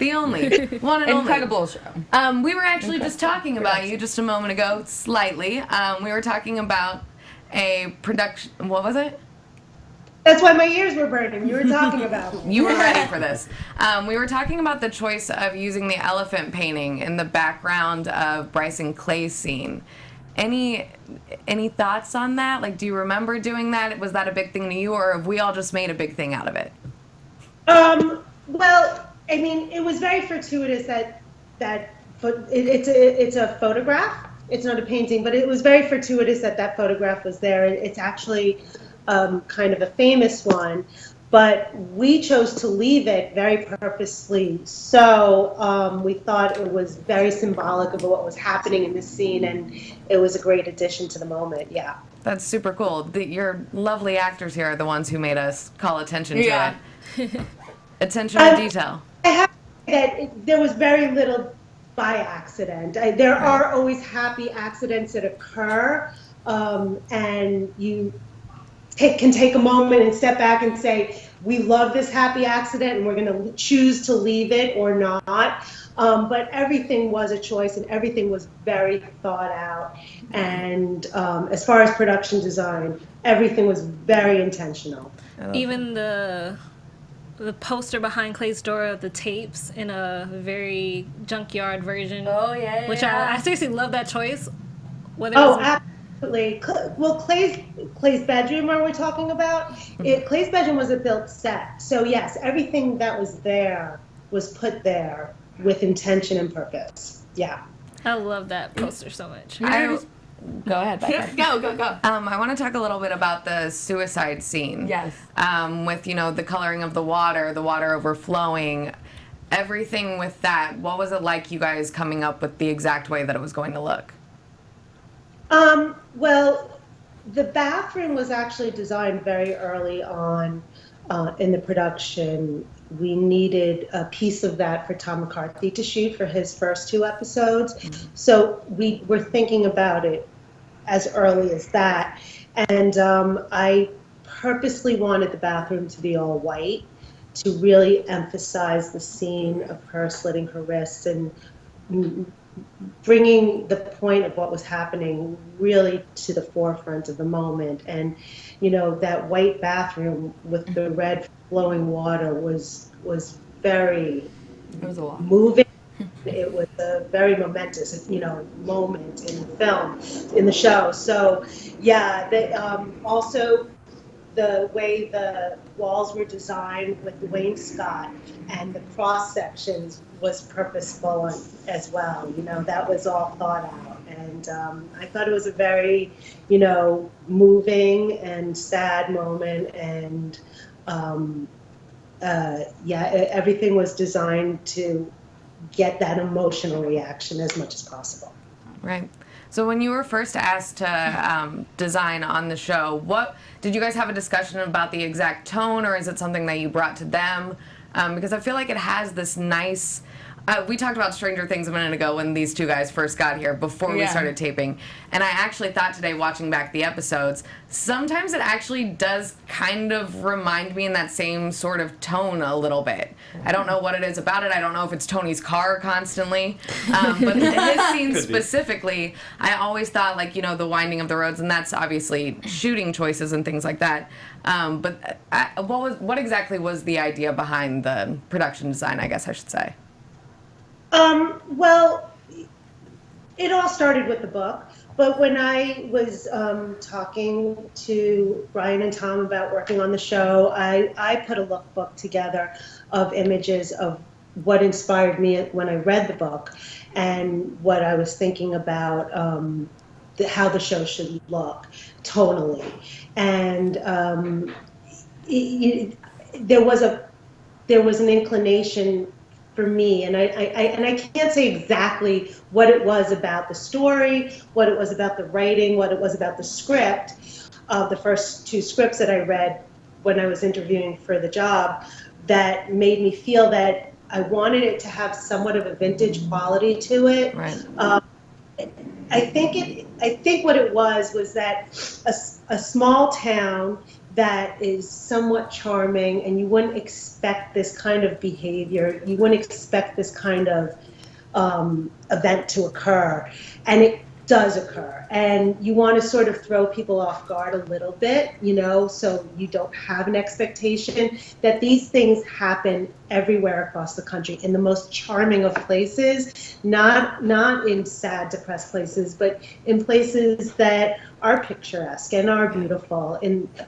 Speaker 8: yeah.
Speaker 1: only one and
Speaker 7: Incredible show.
Speaker 1: only. We were actually just talking about you just a moment ago, slightly. We were talking about a production. What was it?
Speaker 8: That's why my ears were burning. You were talking about me.
Speaker 1: You were ready for this. We were talking about the choice of using the elephant painting in the background of Bryce and Clay's scene. Any thoughts on that? Like, do you remember doing that? Was that a big thing to you, or have we all just made a big thing out of it?
Speaker 8: Well, I mean, it was very fortuitous it's a photograph. It's not a painting, but it was very fortuitous that photograph was there. It's actually kind of a famous one, but we chose to leave it very purposely. So we thought it was very symbolic of what was happening in this scene, and it was a great addition to the moment. Yeah.
Speaker 1: That's super cool. Your lovely actors here are the ones who made us call attention to
Speaker 7: Yeah.
Speaker 1: it. Attention to detail.
Speaker 8: I have to say that there was very little by accident. There are always happy accidents that occur, and you can take a moment and step back and say, we love this happy accident and we're going to choose to leave it or not. But everything was a choice and everything was very thought out. And as far as production design, everything was very intentional.
Speaker 6: Even the poster behind Clay's door of the tapes in a very junkyard version.
Speaker 7: Oh, yeah.
Speaker 6: Which I seriously love that choice.
Speaker 8: Absolutely. Well, Clay's bedroom, are we talking about? Clay's bedroom was a built set. So yes, everything that was there was put there with intention and purpose. Yeah.
Speaker 6: I love that poster so much.
Speaker 7: Go ahead, Becca. Go.
Speaker 1: I want to talk a little bit about the suicide scene.
Speaker 7: Yes.
Speaker 1: With, the coloring of the water overflowing, everything with that. What was it like, you guys coming up with the exact way that it was going to look?
Speaker 8: Well, the bathroom was actually designed very early on in the production. We needed a piece of that for Tom McCarthy to shoot for his first 2 episodes. Mm-hmm. So we were thinking about it as early as that. And I purposely wanted the bathroom to be all white to really emphasize the scene of her slitting her wrists and bringing the point of what was happening really to the forefront of the moment. And, that white bathroom with the red flowing water was very moving. It was a very momentous, moment in the film, in the show. So, yeah, also the way the walls were designed with the wainscot and the cross sections was purposeful as well. That was all thought out. And I thought it was a very, moving and sad moment. And everything was designed to get that emotional reaction as much as possible.
Speaker 1: Right. So when you were first asked to design on the show, what did you guys have a discussion about the exact tone, or is it something that you brought to them? Because I feel like it has this nice. We talked about Stranger Things a minute ago when these 2 guys first got here before we started taping, and I actually thought today, watching back the episodes, sometimes it actually does kind of remind me in that same sort of tone a little bit. I don't know what it is about it. I don't know if it's Tony's car constantly, but his scene specifically, I always thought the winding of the roads, and that's obviously shooting choices and things like that. But what exactly was the idea behind the production design, I guess I should say?
Speaker 8: Well, it all started with the book, but when I was talking to Brian and Tom about working on the show, I put a lookbook together of images of what inspired me when I read the book and what I was thinking about how the show should look tonally. And there was an inclination for me, and I can't say exactly what it was about the story, what it was about the writing, what it was about the script of the first 2 scripts that I read when I was interviewing for the job that made me feel that I wanted it to have somewhat of a vintage quality to it.
Speaker 1: Right.
Speaker 8: I think what it was that a small town that is somewhat charming, and you wouldn't expect this kind of behavior. You wouldn't expect this kind of event to occur, and it does occur. And you want to sort of throw people off guard a little bit, so you don't have an expectation that these things happen everywhere across the country in the most charming of places, not in sad, depressed places, but in places that are picturesque and are beautiful,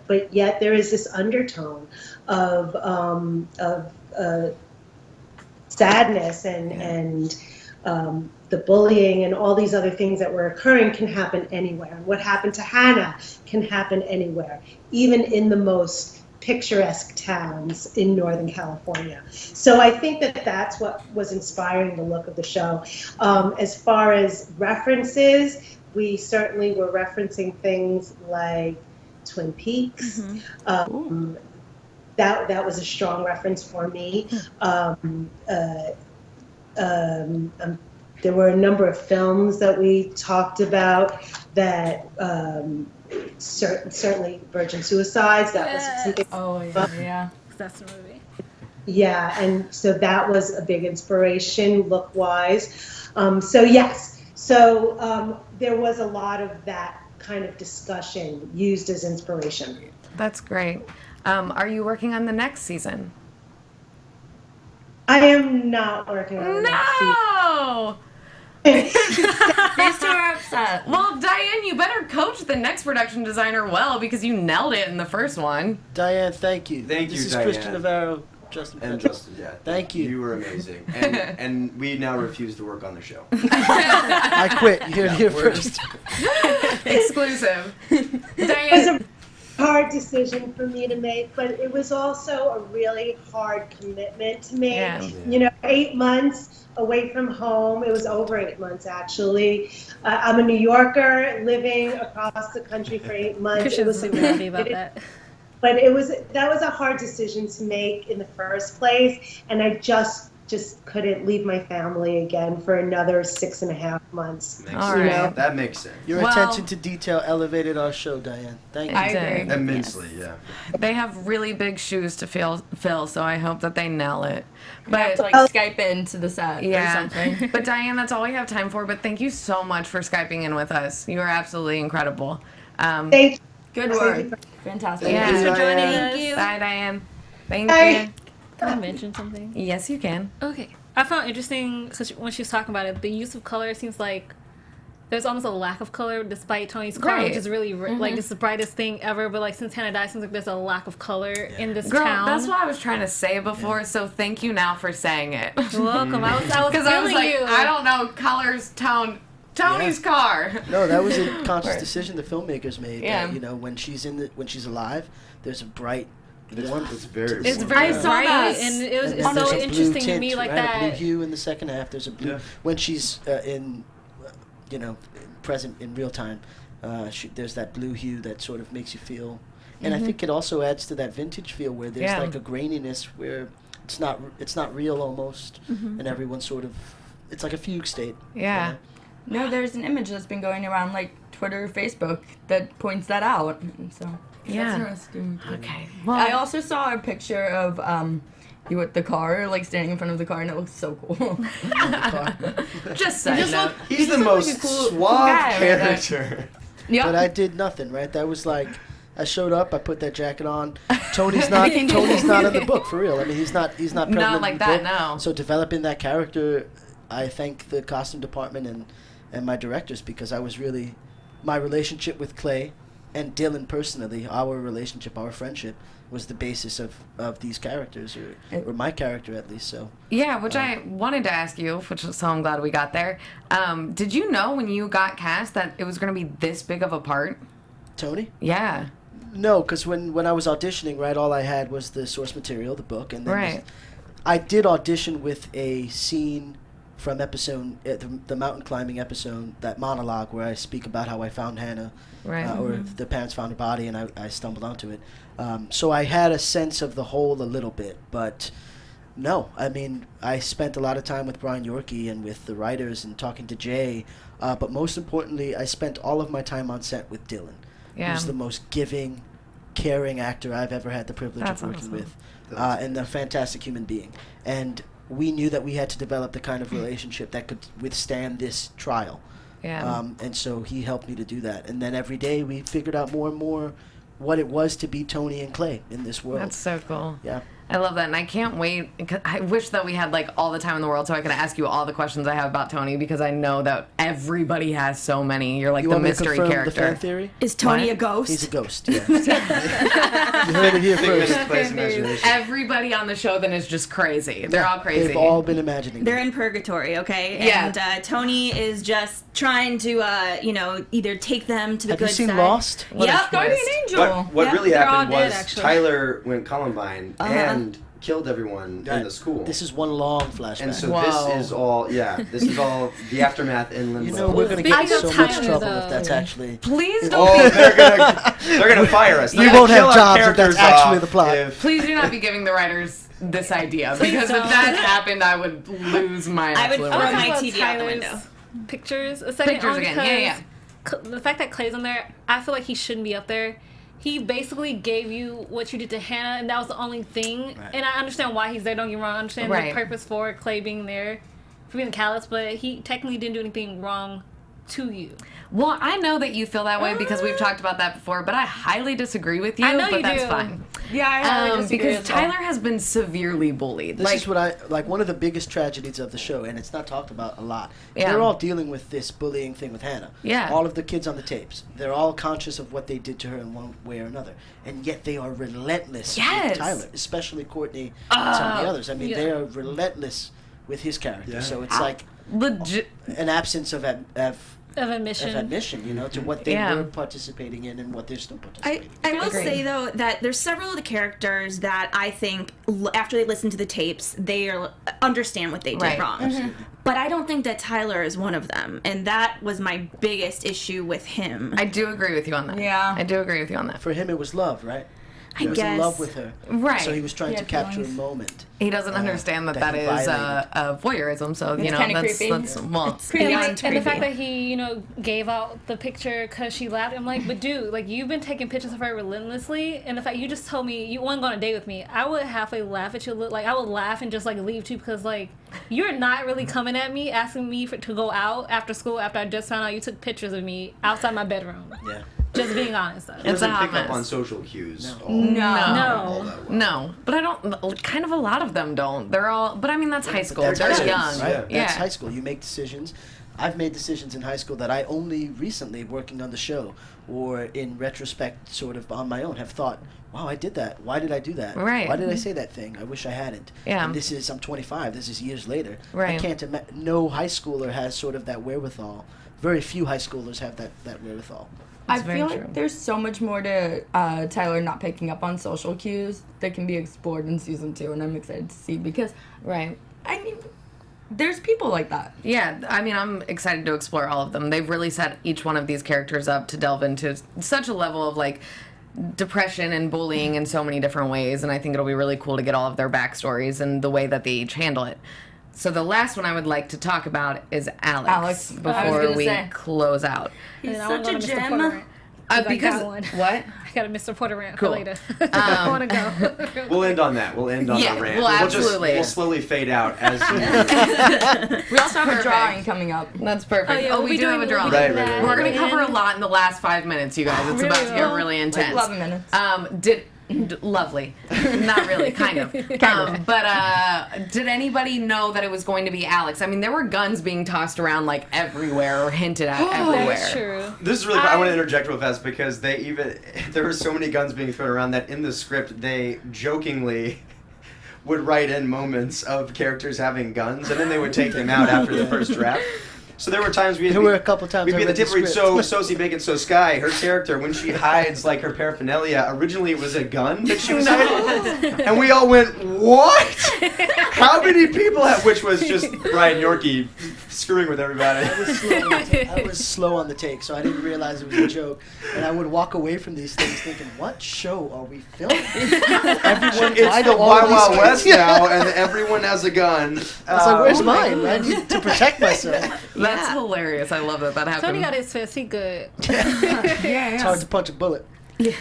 Speaker 8: but yet there is this undertone of sadness and the bullying and all these other things that were occurring can happen anywhere. What happened to Hannah can happen anywhere, even in the most picturesque towns in Northern California. So I think that's what was inspiring the look of the show. As far as references, we certainly were referencing things like Twin Peaks. Mm-hmm. That was a strong reference for me. There were a number of films that we talked about that certainly Virgin Suicides. That was something.
Speaker 7: Oh yeah.
Speaker 6: That's the movie.
Speaker 8: Yeah, and so that was a big inspiration look-wise. So yes, so there was a lot of that kind of discussion used as inspiration.
Speaker 1: That's great. Are you working on the next season?
Speaker 8: I am not working on the next season.
Speaker 1: No!
Speaker 7: These two are upset.
Speaker 1: Well, Diane, you better coach the next production designer well because you nailed it in the first one.
Speaker 5: Diane, thank you.
Speaker 4: Thank you,
Speaker 5: This is
Speaker 4: Diane.
Speaker 5: Christian Navarro, Justin
Speaker 4: And
Speaker 5: Prentice.
Speaker 4: Justin, yeah.
Speaker 5: Thank you.
Speaker 4: You were amazing. And we now refuse to work on the show.
Speaker 5: I quit. You heard it here
Speaker 4: we're-
Speaker 5: first.
Speaker 1: Exclusive.
Speaker 8: It was
Speaker 1: Diane,
Speaker 8: a hard decision for me to make, but it was also a really hard commitment to make.
Speaker 1: Yeah.
Speaker 8: You know, 8 months away from home. It was over 8 months, actually. I'm a New Yorker living across the country for 8 months.
Speaker 6: Christian's super happy about that.
Speaker 8: But that was a hard decision to make in the first place, and I just couldn't leave my family again for another 6.5 months.
Speaker 1: All
Speaker 8: you
Speaker 1: right.
Speaker 8: know?
Speaker 4: That makes sense.
Speaker 5: Your
Speaker 1: Well-
Speaker 5: attention to detail elevated our show, Diane. Thank you.
Speaker 7: I
Speaker 1: did.
Speaker 7: agree.
Speaker 4: Immensely, yeah.
Speaker 1: they have really big shoes to fill, so I hope that they nail it.
Speaker 7: We have
Speaker 1: But
Speaker 7: to like Skype into the set or
Speaker 1: yeah,
Speaker 7: something.
Speaker 1: but Diane, that's all we have time for. But thank you so much for Skyping in with us. You are absolutely incredible.
Speaker 8: Thank you.
Speaker 7: Good
Speaker 8: Thank
Speaker 7: work. Fantastic.
Speaker 1: Yeah.
Speaker 6: Thanks for joining
Speaker 4: Diane.
Speaker 6: us.
Speaker 1: Bye, Diane. Thank
Speaker 8: Bye.
Speaker 1: you.
Speaker 6: Can I mention something?
Speaker 1: Yes, you can.
Speaker 6: Okay. I found interesting, cause when she was talking about it, the use of color seems like there's almost a lack of color despite Tony's car,
Speaker 1: Right.
Speaker 6: which is really like this is the brightest thing ever. But like since Hannah died, it seems like there's a lack of color in this
Speaker 1: Girl,
Speaker 6: town.
Speaker 1: that's what I was trying to say before, so thank you now for saying it.
Speaker 6: You're welcome. I was
Speaker 1: Because I was
Speaker 6: feeling
Speaker 1: like,
Speaker 6: you.
Speaker 1: I don't know colors, Tony's car.
Speaker 5: No, that was a conscious decision the filmmakers made.
Speaker 1: Yeah.
Speaker 5: You know, when she's alive, there's a bright warmth.
Speaker 4: It's very
Speaker 1: It's
Speaker 4: warm.
Speaker 1: very
Speaker 6: I saw that,
Speaker 1: bright.
Speaker 6: and it was
Speaker 5: And
Speaker 6: it's
Speaker 5: then there's
Speaker 6: so
Speaker 5: a blue
Speaker 6: interesting to
Speaker 5: tint,
Speaker 6: me, like
Speaker 5: right? A blue
Speaker 6: that.
Speaker 5: hue in the second half. There's a blue
Speaker 4: Yeah.
Speaker 5: when she's present in real time. There's that blue hue that sort of makes you feel, and I think it also adds to that vintage feel where there's
Speaker 1: Yeah.
Speaker 5: like a graininess where it's not real almost, and everyone's sort of it's like a fugue state. you
Speaker 1: Yeah.
Speaker 5: know?
Speaker 7: No, there's an image that's been going around like Twitter, Facebook that points that out. So
Speaker 1: Yeah.
Speaker 7: that's interesting.
Speaker 1: Okay. Well,
Speaker 7: I also saw a picture of you with the car, like standing in front of the car, and it looks so cool.
Speaker 1: just side note.
Speaker 4: He's the
Speaker 7: look
Speaker 4: most
Speaker 7: like a cool
Speaker 4: suave
Speaker 7: guy right there.
Speaker 4: character.
Speaker 7: Yep.
Speaker 5: But I did nothing, right? That was like, I showed up, I put that jacket on. Tony's not in the book for real. I mean, he's not prevalent
Speaker 1: Not like
Speaker 5: in the
Speaker 1: that,
Speaker 5: book.
Speaker 1: no.
Speaker 5: So developing that character, I thank the costume department and my directors because I was really, my relationship with Clay and Dylan personally, our relationship, our friendship was the basis of these characters or my character at least. So
Speaker 1: Yeah, which I wanted to ask you, so I'm glad we got there. Did you know when you got cast that it was going to be this big of a part?
Speaker 5: Tony?
Speaker 1: Yeah.
Speaker 5: No, because when I was auditioning, right, all I had was the source material, the book, and then
Speaker 1: Right.
Speaker 5: I did audition with a scene from episode the mountain climbing episode, that monologue where I speak about how I found Hannah,
Speaker 1: Right.
Speaker 5: or the parents found her body, and I stumbled onto it. So I had a sense of the whole a little bit, but no, I mean I spent a lot of time with Brian Yorkie and with the writers and talking to Jay, but most importantly, I spent all of my time on set with Dylan.
Speaker 1: Yeah.
Speaker 5: Who's the most giving, caring actor I've ever had the privilege
Speaker 1: That's
Speaker 5: of working
Speaker 1: awesome.
Speaker 5: with, and a fantastic human being. And we knew that we had to develop the kind of relationship that could withstand this trial.
Speaker 1: Yeah.
Speaker 5: And so he helped me to do that. And then every day we figured out more and more what it was to be Tony and Clay in this world.
Speaker 1: That's so cool.
Speaker 5: Yeah.
Speaker 1: I love that, and I can't wait. Because I wish that we had like all the time in the world so I could ask you all the questions I have about Tony because I know that everybody has so many. You're like
Speaker 5: You
Speaker 1: the
Speaker 5: want me to
Speaker 1: mystery
Speaker 5: confirm
Speaker 1: character.
Speaker 5: the fan theory?
Speaker 3: Is Tony
Speaker 1: What?
Speaker 3: a ghost?
Speaker 5: He's a ghost, yeah. You heard it here
Speaker 4: Figment
Speaker 5: first.
Speaker 4: of place imagination.
Speaker 1: Everybody on the show then is just crazy. They're all crazy.
Speaker 5: They've all been imagining
Speaker 3: They're
Speaker 5: it.
Speaker 3: in purgatory, okay?
Speaker 1: Yeah.
Speaker 3: And Tony is just trying to, either take them to the
Speaker 5: Have you
Speaker 3: good
Speaker 5: seen
Speaker 3: side.
Speaker 5: Lost?
Speaker 3: Yep.
Speaker 7: Guardian Angel.
Speaker 4: What
Speaker 3: Yeah,
Speaker 4: really
Speaker 6: they're all
Speaker 4: happened
Speaker 6: dead,
Speaker 4: was
Speaker 6: actually.
Speaker 4: Tyler went Columbine and killed everyone in the school.
Speaker 5: This is one long flashback.
Speaker 4: and so
Speaker 1: Whoa.
Speaker 4: this is all the aftermath in Limbo.
Speaker 5: you know we're going to get in
Speaker 6: Speaking
Speaker 5: so
Speaker 6: of
Speaker 5: much
Speaker 6: Tyler,
Speaker 5: trouble
Speaker 6: though-
Speaker 5: if that's actually...
Speaker 1: Please don't.
Speaker 4: Oh, they're gonna fire us.
Speaker 5: We
Speaker 4: They're
Speaker 5: won't
Speaker 4: gonna
Speaker 5: have
Speaker 4: kill our
Speaker 5: jobs if that's
Speaker 4: characters
Speaker 5: actually
Speaker 4: off
Speaker 5: the plot.
Speaker 4: if-
Speaker 1: Please do not be giving the writers this idea because if
Speaker 6: don't.
Speaker 1: that happened, I would lose my
Speaker 3: I would
Speaker 1: absolute
Speaker 3: throw
Speaker 1: mind.
Speaker 3: my
Speaker 6: About
Speaker 3: TV out the
Speaker 6: Tyler's
Speaker 3: window.
Speaker 6: Pictures a second.
Speaker 1: Pictures
Speaker 6: only
Speaker 1: again. Yeah, yeah.
Speaker 6: the fact that Clay's on there, I feel like he shouldn't be up there. He basically gave you what you did to Hannah, and that was the only thing. Right. And I understand why he's there. Don't get me wrong. I understand the purpose for Clay being there, for being callous, but he technically didn't do anything wrong to you.
Speaker 1: Well, I know that you feel that way because we've talked about that before, but I highly disagree with you.
Speaker 6: I know
Speaker 1: but
Speaker 6: you
Speaker 1: that's
Speaker 6: do.
Speaker 1: fine.
Speaker 7: Yeah, I highly disagree
Speaker 1: because Tyler has been severely bullied.
Speaker 5: This is what I like. One of the biggest tragedies of the show, and it's not talked about a lot.
Speaker 1: Yeah.
Speaker 5: They're all dealing with this bullying thing with Hannah.
Speaker 1: Yeah.
Speaker 5: All of the kids on the tapes, they're all conscious of what they did to her in one way or another, and yet they are relentless with Tyler, especially Courtney and some of the others. I mean, they are relentless with his character. Yeah. So it's like
Speaker 1: legit
Speaker 5: an absence of
Speaker 6: admission,
Speaker 5: you know, to what they were participating in and what they're still participating in.
Speaker 3: I will say, though, that there's several of the characters that I think, after they listen to the tapes, they understand what they did wrong. Mm-hmm. But I don't think that Tyler is one of them. And that was my biggest issue with him.
Speaker 1: I do agree with you on that.
Speaker 7: Yeah.
Speaker 1: I do agree with you on that.
Speaker 5: For him, it was love, right? He was
Speaker 3: guess.
Speaker 5: in love with her.
Speaker 1: Right.
Speaker 5: So he was trying to capture a moment.
Speaker 1: He doesn't understand that
Speaker 5: he
Speaker 1: is
Speaker 5: violated.
Speaker 1: Voyeurism, so,
Speaker 7: It's kinda creepy.
Speaker 1: that's well,
Speaker 7: It's creepy.
Speaker 6: And the fact that he, you know, gave out the picture because she laughed, I'm like, but dude, like, you've been taking pictures of her relentlessly, and the fact you just told me you weren't going on a date with me, I would halfway laugh at you. Like, I would laugh and just, like, leave too, because, like, you're not really coming at me, asking me to go out after school after I just found out you took pictures of me outside my bedroom.
Speaker 5: Yeah.
Speaker 6: Just being honest, though.
Speaker 4: He doesn't pick up on social cues.
Speaker 1: No. But I don't. Kind of a lot of them don't. They're all. But I mean, that's high school. They're young.
Speaker 5: Right?
Speaker 1: Yeah.
Speaker 5: That's high school. You make decisions. I've made decisions in high school that I only recently, working on the show, or in retrospect, sort of on my own, have thought, wow, I did that. Why did I do that?
Speaker 1: Right.
Speaker 5: Why did I say that thing? I wish I hadn't.
Speaker 1: Yeah.
Speaker 5: And I'm 25. This is years later.
Speaker 1: Right.
Speaker 5: I can't imagine. No high schooler has sort of that wherewithal. Very few high schoolers have that wherewithal.
Speaker 7: I feel like there's so much more to Tyler not picking up on social cues that can be explored in season 2, and I'm excited to see because, I mean, there's people like that.
Speaker 1: Yeah, I mean, I'm excited to explore all of them. They've really set each one of these characters up to delve into such a level of, like, depression and bullying in so many different ways, and I think it'll be really cool to get all of their backstories and the way that they each handle it. So the last one I would like to talk about is Alex before we close out.
Speaker 3: He's such a gem.
Speaker 1: Because what?
Speaker 6: I got a Mr. Porter rant
Speaker 1: Cool.
Speaker 6: for later. I want to go.
Speaker 4: We'll end on that. We'll end on the rant.
Speaker 1: Well, absolutely.
Speaker 4: We'll slowly fade out as
Speaker 7: We also have a drawing coming up.
Speaker 1: That's perfect.
Speaker 6: Oh, yeah,
Speaker 1: we do have a drawing.
Speaker 4: Right.
Speaker 1: We're going to cover a lot in the last 5 minutes, you guys. It's about to get really intense.
Speaker 7: 11 minutes.
Speaker 1: Lovely. Not really, kind of. But did anybody know that it was going to be Alex? I mean, there were guns being tossed around like everywhere or hinted at everywhere.
Speaker 6: That's true.
Speaker 4: This is really fun. I want to interject real fast because there were so many guns being thrown around that in the script they jokingly would write in moments of characters having guns and then they would take them out after the first draft. So there were times we'd be at the tip read, so Sosie Bacon, so Sky, her character, when she hides like her paraphernalia, originally it was a gun that she was hiding. And we all went, what? How many people have, which was just Brian Yorkie screwing with everybody.
Speaker 5: I was slow on the take, so I didn't realize it was a joke. And I would walk away from these things thinking, what show are we filming?
Speaker 4: It's the Wild Wild West now, and everyone has a gun.
Speaker 5: I was like, where's mine? I need to protect myself.
Speaker 1: That's hilarious. I love that happened.
Speaker 6: Tony got his fist. He good.
Speaker 5: It's hard to punch a bullet.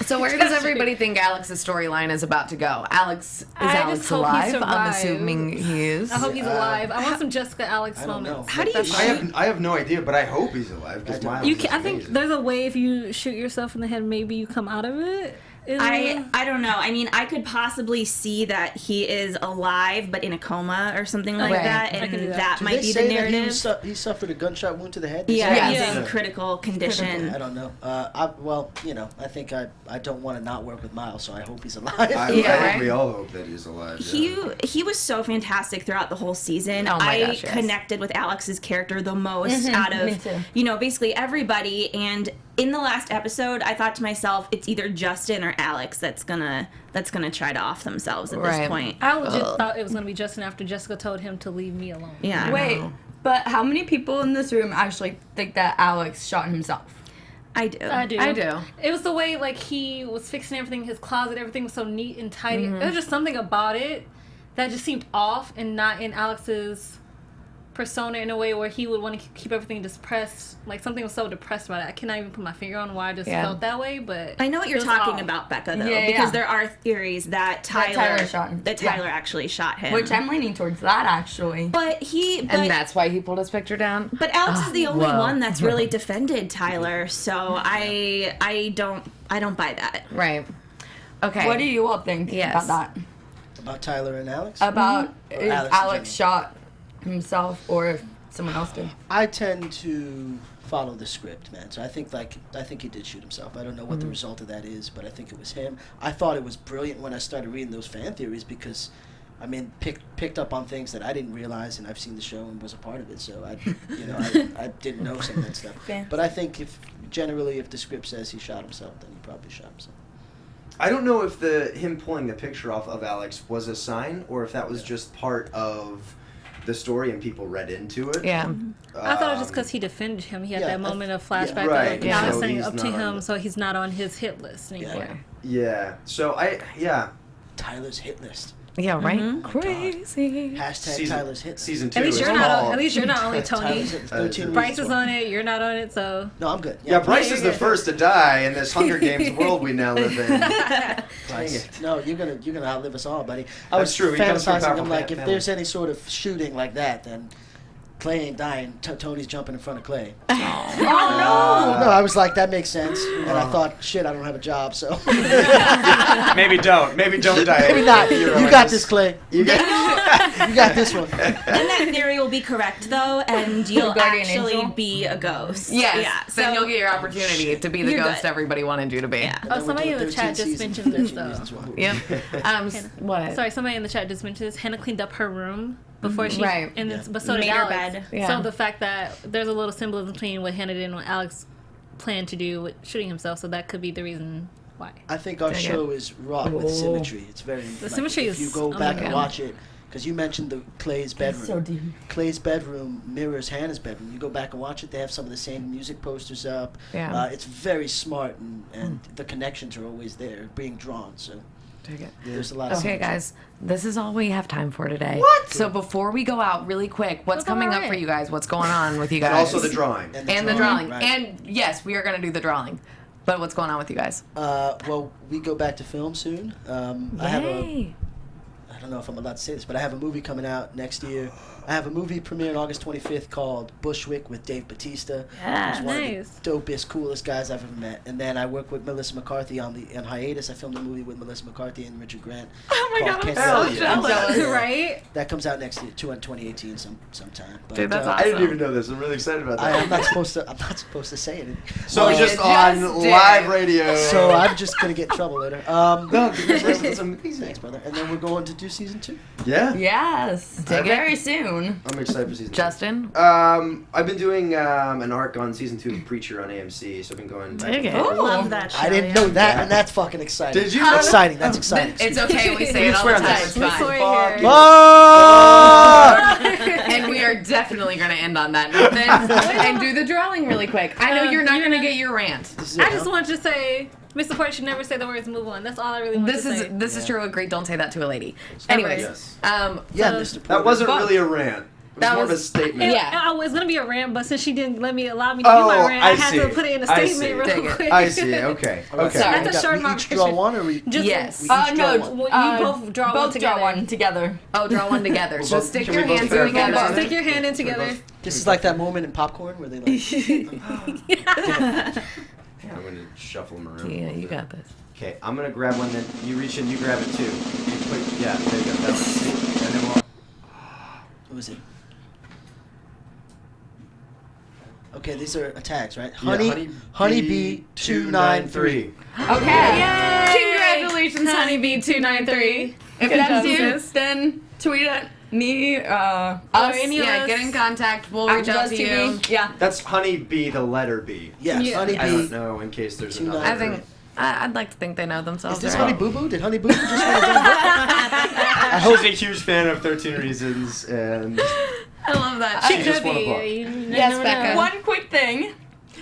Speaker 1: So where does everybody think Alex's storyline is about to go? Is Alex
Speaker 6: hope he
Speaker 1: alive? I'm
Speaker 6: survives.
Speaker 1: assuming he is.
Speaker 6: I hope he's alive. I want some Jessica Alex moments.
Speaker 3: How do you
Speaker 4: I have no idea, but I hope he's alive because Miles is
Speaker 6: I think
Speaker 4: amazing.
Speaker 6: there's a way if you shoot yourself in the head, maybe you come out of it.
Speaker 3: I don't know. I mean, I could possibly see that he is alive, but in a coma or something like that, and that might be the narrative.
Speaker 5: That he suffered a gunshot wound to the head?
Speaker 3: He's in critical condition.
Speaker 5: I don't know. I think I don't want to not work with Miles, so I hope he's alive.
Speaker 4: I think we all hope that he's alive.
Speaker 3: He was so fantastic throughout the whole season. I connected with Alex's character the most out of basically everybody. And in the last episode, I thought to myself, it's either Justin or Alex that's gonna try to off themselves at this point.
Speaker 6: I legit thought it was gonna be Justin after Jessica told him to leave me alone.
Speaker 3: Yeah.
Speaker 7: Wait, but how many people in this room actually think that Alex shot himself?
Speaker 3: I do.
Speaker 6: It was the way like he was fixing everything, his closet, everything was so neat and tidy. There was just something about it that just seemed off and not in Alex's persona in a way where he would want to keep everything depressed. Like something was so depressed about it. I cannot even put my finger on why I just felt that way. But
Speaker 3: I know what you're talking about, Becca, though, because there are theories that Tyler actually shot him,
Speaker 7: which I'm leaning towards that actually.
Speaker 1: And that's why he pulled his picture down.
Speaker 3: But Alex is the only one that's really defended Tyler, so I don't buy that.
Speaker 1: Right. Okay.
Speaker 7: What do you all think about that?
Speaker 5: About Tyler and Alex?
Speaker 7: About if
Speaker 5: Alex
Speaker 7: Alex shot himself or if someone else did?
Speaker 5: I tend to follow the script, man. So I think he did shoot himself. I don't know what the result of that is, but I think it was him. I thought it was brilliant when I started reading those fan theories because, I mean, picked up on things that I didn't realize, and I've seen the show and was a part of it. So I didn't know some of that stuff. But I think if the script says he shot himself, then he probably shot himself.
Speaker 4: I don't know if him pulling the picture off of Alex was a sign or if that was just part of the story and people read into it.
Speaker 1: Yeah.
Speaker 6: I thought it was just because he defended him. He had that moment of flashback.
Speaker 4: Right.
Speaker 6: Like, Alex saying up to him, so he's not on his hit list anymore.
Speaker 4: Yeah. So
Speaker 5: Tyler's hit list.
Speaker 1: Yeah, right?
Speaker 5: Oh
Speaker 1: Crazy.
Speaker 5: Hashtag Tyler's hit list.
Speaker 4: Season 2
Speaker 6: At least you're not only Tony. Bryce is
Speaker 5: on.
Speaker 6: on it. You're not on it, so.
Speaker 5: No, I'm good.
Speaker 4: Yeah, Bryce is the first to die in this Hunger Games world we now live in.
Speaker 5: Bryce. No, you're gonna outlive us all, buddy. I
Speaker 4: That's
Speaker 5: was
Speaker 4: true. He comes from a
Speaker 5: fantasizing.
Speaker 4: powerful
Speaker 5: I'm like, if
Speaker 4: family.
Speaker 5: there's any sort of shooting like that, then Clay ain't dying. Tony's jumping in front of Clay.
Speaker 7: Oh
Speaker 5: No, I was like, that makes sense. And I thought, shit, I don't have a job, so.
Speaker 4: Maybe don't die.
Speaker 5: Maybe not. You got this, Clay.
Speaker 4: You
Speaker 5: got this one.
Speaker 3: Then that theory will be correct, though, and you'll
Speaker 7: Guardian
Speaker 3: actually
Speaker 7: angel?
Speaker 3: be a ghost.
Speaker 1: Yes.
Speaker 3: Yeah.
Speaker 1: Then you'll get your opportunity to be the
Speaker 3: you're
Speaker 1: ghost
Speaker 3: good.
Speaker 1: everybody wanted you to be.
Speaker 3: Yeah.
Speaker 6: Oh, somebody in the chat just mentioned this, though.
Speaker 1: Yep. What?
Speaker 6: Sorry, somebody in the chat just mentioned this. Hannah cleaned up her room before she,
Speaker 1: Right.
Speaker 6: but so did
Speaker 3: Made her
Speaker 6: Alex.
Speaker 3: bed.
Speaker 1: Yeah.
Speaker 6: So the fact that there's a little symbolism between what Hannah did and what Alex planned to do with shooting himself, so that could be the reason why.
Speaker 5: I think our show is wrought with symmetry. It's very.
Speaker 6: The symmetry
Speaker 5: if
Speaker 6: is.
Speaker 5: you go back and watch it, because you mentioned Clay's bedroom.
Speaker 7: so deep.
Speaker 5: Clay's bedroom mirrors Hannah's bedroom. You go back and watch it; they have some of the same music posters up.
Speaker 1: Yeah.
Speaker 5: It's very smart, and the connections are always there, being drawn. So there's a lot of.
Speaker 1: Okay,
Speaker 5: symmetry.
Speaker 1: guys, this is all we have time for today. What? So before we go out, really quick, what's coming up for you guys? What's going on with you guys?
Speaker 4: And also the drawing.
Speaker 1: And the drawing.
Speaker 5: Right.
Speaker 1: And yes, we are going to do the drawing. But what's going on with you guys?
Speaker 5: Well, we go back to film soon. I don't know if I'm allowed to say this, but I have a movie coming out next year. I have a movie premiering August 25th called Bushwick with Dave Bautista.
Speaker 6: Yeah,
Speaker 5: who's one
Speaker 6: nice.
Speaker 5: of the dopest, coolest guys I've ever met. And then I work with Melissa McCarthy on hiatus. I filmed a movie with Melissa McCarthy and Richard Grant.
Speaker 1: Oh my
Speaker 5: called
Speaker 1: God, I'm
Speaker 5: Can't
Speaker 1: so
Speaker 5: Help It.
Speaker 1: jealous.
Speaker 6: Right?
Speaker 5: That comes out next year, 2018 sometime. But,
Speaker 1: Dude, that's
Speaker 4: I
Speaker 1: awesome.
Speaker 4: didn't even know this. I'm really excited about that.
Speaker 5: I'm not supposed to say it.
Speaker 4: So
Speaker 1: You
Speaker 4: just
Speaker 1: just
Speaker 4: on
Speaker 1: did.
Speaker 4: live radio.
Speaker 5: So I'm just gonna get in trouble later.
Speaker 4: No, congratulations. That's amazing.
Speaker 5: Thanks, brother. And then we're going to do season 2.
Speaker 4: Yeah.
Speaker 7: Yes.
Speaker 1: Dig it.
Speaker 7: Very soon.
Speaker 4: I'm excited for season 2.
Speaker 1: Justin?
Speaker 4: I've been doing an arc on season 2 of Preacher on AMC, so I've been going back
Speaker 1: Dig
Speaker 4: and
Speaker 1: it.
Speaker 4: forth.
Speaker 3: Love that show.
Speaker 5: I didn't know that, and that's fucking exciting.
Speaker 4: Did you?
Speaker 5: That's exciting. That's exciting.
Speaker 1: It's okay, we say it all
Speaker 4: swear
Speaker 1: the
Speaker 4: on
Speaker 1: time.
Speaker 4: this.
Speaker 1: It's
Speaker 6: We
Speaker 1: fine.
Speaker 6: swear here.
Speaker 1: And we are definitely going to end on that note then and do the drawing really quick. I know you're not going to get your rant.
Speaker 6: I just want to say, Mr. Porter should never say the words "move on." That's all I really want to say.
Speaker 1: This is true. Agreed. Don't say that to a lady.
Speaker 6: Ever.
Speaker 1: Anyways,
Speaker 4: Yes.
Speaker 5: Yeah, Mr. Porter.
Speaker 4: That wasn't
Speaker 1: But-
Speaker 4: really a rant. It was
Speaker 1: That
Speaker 4: more of a
Speaker 1: was-
Speaker 4: statement.
Speaker 1: Yeah.
Speaker 6: I was gonna be a rant, but since she didn't allow me to do my rant, I had to put it in a
Speaker 4: I
Speaker 6: statement
Speaker 4: see.
Speaker 6: real
Speaker 1: Dig it.
Speaker 6: quick.
Speaker 4: I see. Okay. Okay.
Speaker 1: Sorry.
Speaker 6: That's a short
Speaker 5: we each draw one, or we
Speaker 6: Just
Speaker 1: yes.
Speaker 5: we each draw one.
Speaker 6: Well, you both draw one together.
Speaker 7: Draw one together.
Speaker 1: Oh, draw one togetger. So
Speaker 4: both-
Speaker 1: stick
Speaker 4: can
Speaker 1: your
Speaker 4: we both
Speaker 1: hands
Speaker 4: verify
Speaker 1: together.
Speaker 4: that?
Speaker 6: Stick your hand in together.
Speaker 5: This is like that moment in Popcorn where they like.
Speaker 4: I'm gonna shuffle them around.
Speaker 1: Yeah, you got this.
Speaker 4: Okay, I'm gonna grab one. Then you reach in, you grab it too. You put, yeah, there you go. That one. And then we'll.
Speaker 5: What was it? Okay, these are tags, right?
Speaker 4: Yeah,
Speaker 5: Honeybee 293.
Speaker 7: Okay.
Speaker 1: Congratulations, Honeybee 293.
Speaker 7: If that's you, then tweet at me, us.
Speaker 6: any of
Speaker 1: Yeah,
Speaker 6: us.
Speaker 1: get in contact. We'll reach out
Speaker 7: AfterBuzz
Speaker 1: to you.
Speaker 7: TV. Yeah.
Speaker 4: That's Honeybee, the letter B.
Speaker 5: Yes,
Speaker 6: Yeah.
Speaker 5: Honeybee.
Speaker 4: I don't know in case there's another.
Speaker 1: I think I'd like to think they know themselves.
Speaker 5: Is this
Speaker 1: right?
Speaker 5: Honey Boo Boo? Did Honey Boo Boo just want to
Speaker 4: I was a huge fan of 13 Reasons, and
Speaker 1: I love that.
Speaker 6: She
Speaker 4: just
Speaker 6: could
Speaker 4: want a
Speaker 6: be.
Speaker 4: book.
Speaker 6: You
Speaker 1: Yes,
Speaker 6: never
Speaker 1: Becca.
Speaker 6: know.
Speaker 7: One quick thing.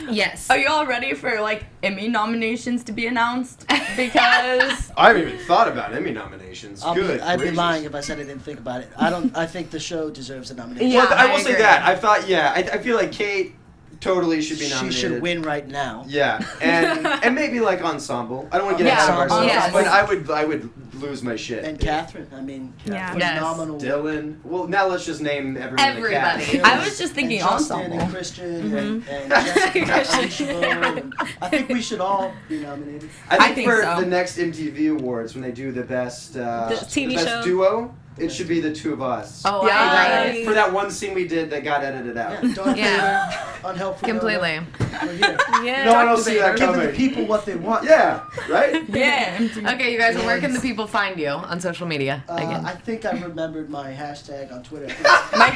Speaker 1: Yes.
Speaker 7: Are you all ready for like Emmy nominations to be announced? Because
Speaker 4: I haven't even thought about Emmy nominations.
Speaker 5: I'd be
Speaker 4: gracious.
Speaker 5: lying if I said I didn't think about it. I think the show deserves a nomination.
Speaker 7: Yeah.
Speaker 4: Well, I will
Speaker 1: I
Speaker 4: say
Speaker 1: agree.
Speaker 4: that. I feel like Kate totally should be
Speaker 5: She
Speaker 4: nominated.
Speaker 5: should win right now.
Speaker 4: Yeah, and maybe like ensemble. I don't want to get
Speaker 7: Yeah,
Speaker 4: ahead of ourselves,
Speaker 1: yes.
Speaker 4: but I would lose my shit.
Speaker 5: And Catherine, I mean,
Speaker 3: Yeah.
Speaker 1: Yes.
Speaker 5: phenomenal.
Speaker 4: Dylan. Well, now let's just name everyone.
Speaker 1: Everybody.
Speaker 4: The cast.
Speaker 7: I was just thinking
Speaker 5: and Justin
Speaker 7: ensemble.
Speaker 5: and Christian and Jessica. And I think we should all be nominated.
Speaker 4: I think
Speaker 7: think
Speaker 4: for
Speaker 7: so.
Speaker 4: the next MTV Awards, when they do the best
Speaker 6: TV
Speaker 4: best
Speaker 6: show?
Speaker 4: duo, it should be the two of us.
Speaker 1: Oh,
Speaker 7: Yeah.
Speaker 1: I agree.
Speaker 4: For that one scene we did that got edited out.
Speaker 5: Yeah, Darth
Speaker 1: Yeah.
Speaker 5: Vader, unhelpful.
Speaker 1: Completely.
Speaker 5: We're here.
Speaker 6: Yeah.
Speaker 4: No one else see that
Speaker 5: Giving the
Speaker 4: coming.
Speaker 5: people what they want.
Speaker 4: Yeah, right?
Speaker 7: Yeah. MTV.
Speaker 1: Okay, you guys, where can the people find you on social media? Again.
Speaker 5: I think I remembered my hashtag on Twitter.
Speaker 7: My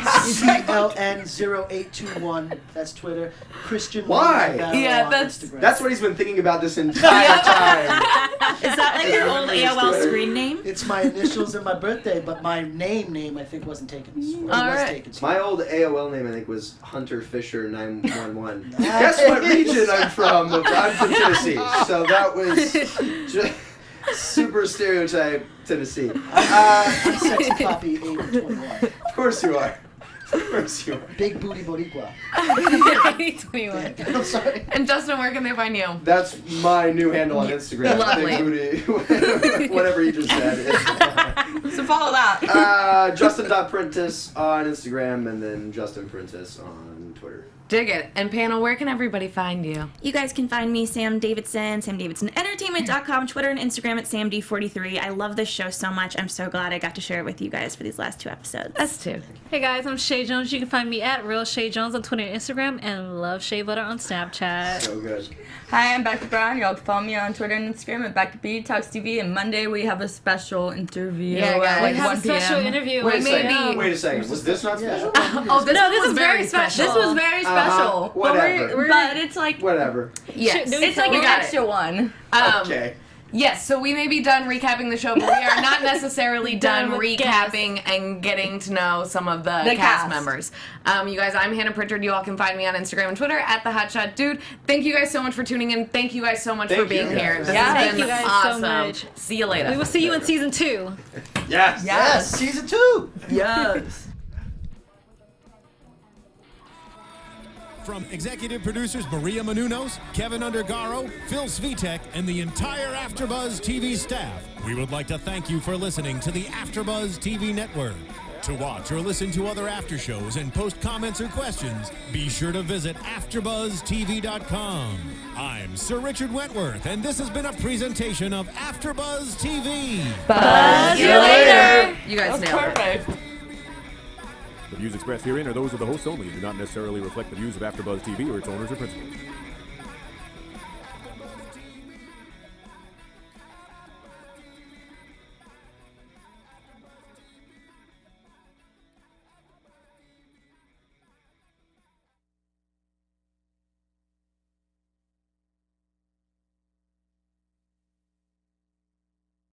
Speaker 5: CLN0821. That's Twitter. Christian
Speaker 4: Why?
Speaker 5: Navarro
Speaker 1: Yeah,
Speaker 5: on
Speaker 1: that's-
Speaker 5: Instagram.
Speaker 4: That's what he's been thinking about this entire time.
Speaker 3: Is that like your old
Speaker 4: Everybody's
Speaker 3: AOL
Speaker 4: Twitter.
Speaker 3: screen name?
Speaker 5: It's my initials and my birthday, but my name I think wasn't taken. Or
Speaker 1: All
Speaker 5: was
Speaker 1: right.
Speaker 5: taken.
Speaker 4: My old AOL name I think was Hunter Fisher 911. Guess what region I'm from? I'm from Tennessee, so that was just super stereotype Tennessee.
Speaker 5: I'm Sexy Poppy 821.
Speaker 4: Of course you are. Of course you are.
Speaker 5: Big Booty Boricua.
Speaker 1: 21.
Speaker 5: I'm sorry.
Speaker 1: And Justin, where can they find you?
Speaker 4: That's my new handle on Instagram.
Speaker 1: Lovely.
Speaker 4: Big booty, whatever you just said.
Speaker 7: So follow that.
Speaker 4: Justin.Prentice on Instagram and then Justin Prentice on Twitter.
Speaker 1: Dig it. And panel, where can everybody find you?
Speaker 3: You guys can find me, Sam Davidson, SamDavidsonEntertainment.com, Twitter and Instagram at SamD43. I love this show so much. I'm so glad I got to share it with you guys for these last 2 episodes.
Speaker 1: Us too.
Speaker 6: Hey guys, I'm Chae Jones. You can find me at Real Chae Jones on Twitter and Instagram, and Love Shea Butter on Snapchat.
Speaker 4: So good.
Speaker 7: Hi, I'm Becca Brown. Y'all can follow me on Twitter and Instagram at Becca B Talks TV. And Monday we have a special interview
Speaker 1: Yeah, guys.
Speaker 7: at like
Speaker 6: We have
Speaker 7: 1
Speaker 6: a special
Speaker 7: p.m.
Speaker 6: interview.
Speaker 4: Wait a
Speaker 6: with
Speaker 4: second.
Speaker 6: Sam.
Speaker 4: Wait a second. Was this not special?
Speaker 1: Oh, this
Speaker 6: No, this
Speaker 1: was
Speaker 6: is very special.
Speaker 7: This was very special.
Speaker 4: Whatever.
Speaker 7: But it's like
Speaker 4: Whatever.
Speaker 1: Yes.
Speaker 6: Do we
Speaker 7: it's like
Speaker 1: We
Speaker 7: an
Speaker 1: got it.
Speaker 7: extra one.
Speaker 4: Okay.
Speaker 1: Yes, so we may be done recapping the show, but we are not necessarily done
Speaker 6: Done with
Speaker 1: recapping and getting to know some of the cast
Speaker 7: cast.
Speaker 1: members. You guys, I'm Hannah Prichard. You all can find me on Instagram and Twitter at @TheHotShotDude. Thank you guys so much for tuning in. Thank you guys so much
Speaker 4: Thank
Speaker 1: for being
Speaker 4: you,
Speaker 1: here.
Speaker 4: guys.
Speaker 1: This
Speaker 7: Yeah.
Speaker 1: has
Speaker 7: Thank
Speaker 1: been
Speaker 6: you guys so
Speaker 1: awesome.
Speaker 6: much.
Speaker 1: See you later.
Speaker 6: We will see you in season 2.
Speaker 4: Yes.
Speaker 5: Yes, season 2.
Speaker 7: Yes.
Speaker 2: From executive producers Maria Menounos, Kevin Undergaro, Phil Svitek, and the entire AfterBuzz TV staff, we would like to thank you for listening to the AfterBuzz TV network. To watch or listen to other after shows and post comments or questions, be sure to visit AfterBuzzTV.com. I'm Sir Richard Wentworth, and this has been a presentation of AfterBuzz TV.
Speaker 7: Buzz
Speaker 1: See you later. You guys
Speaker 7: That's
Speaker 1: nailed it.
Speaker 7: perfect.
Speaker 9: The views expressed herein are those of the hosts only and do not necessarily reflect the views of AfterBuzz TV or its owners or principals.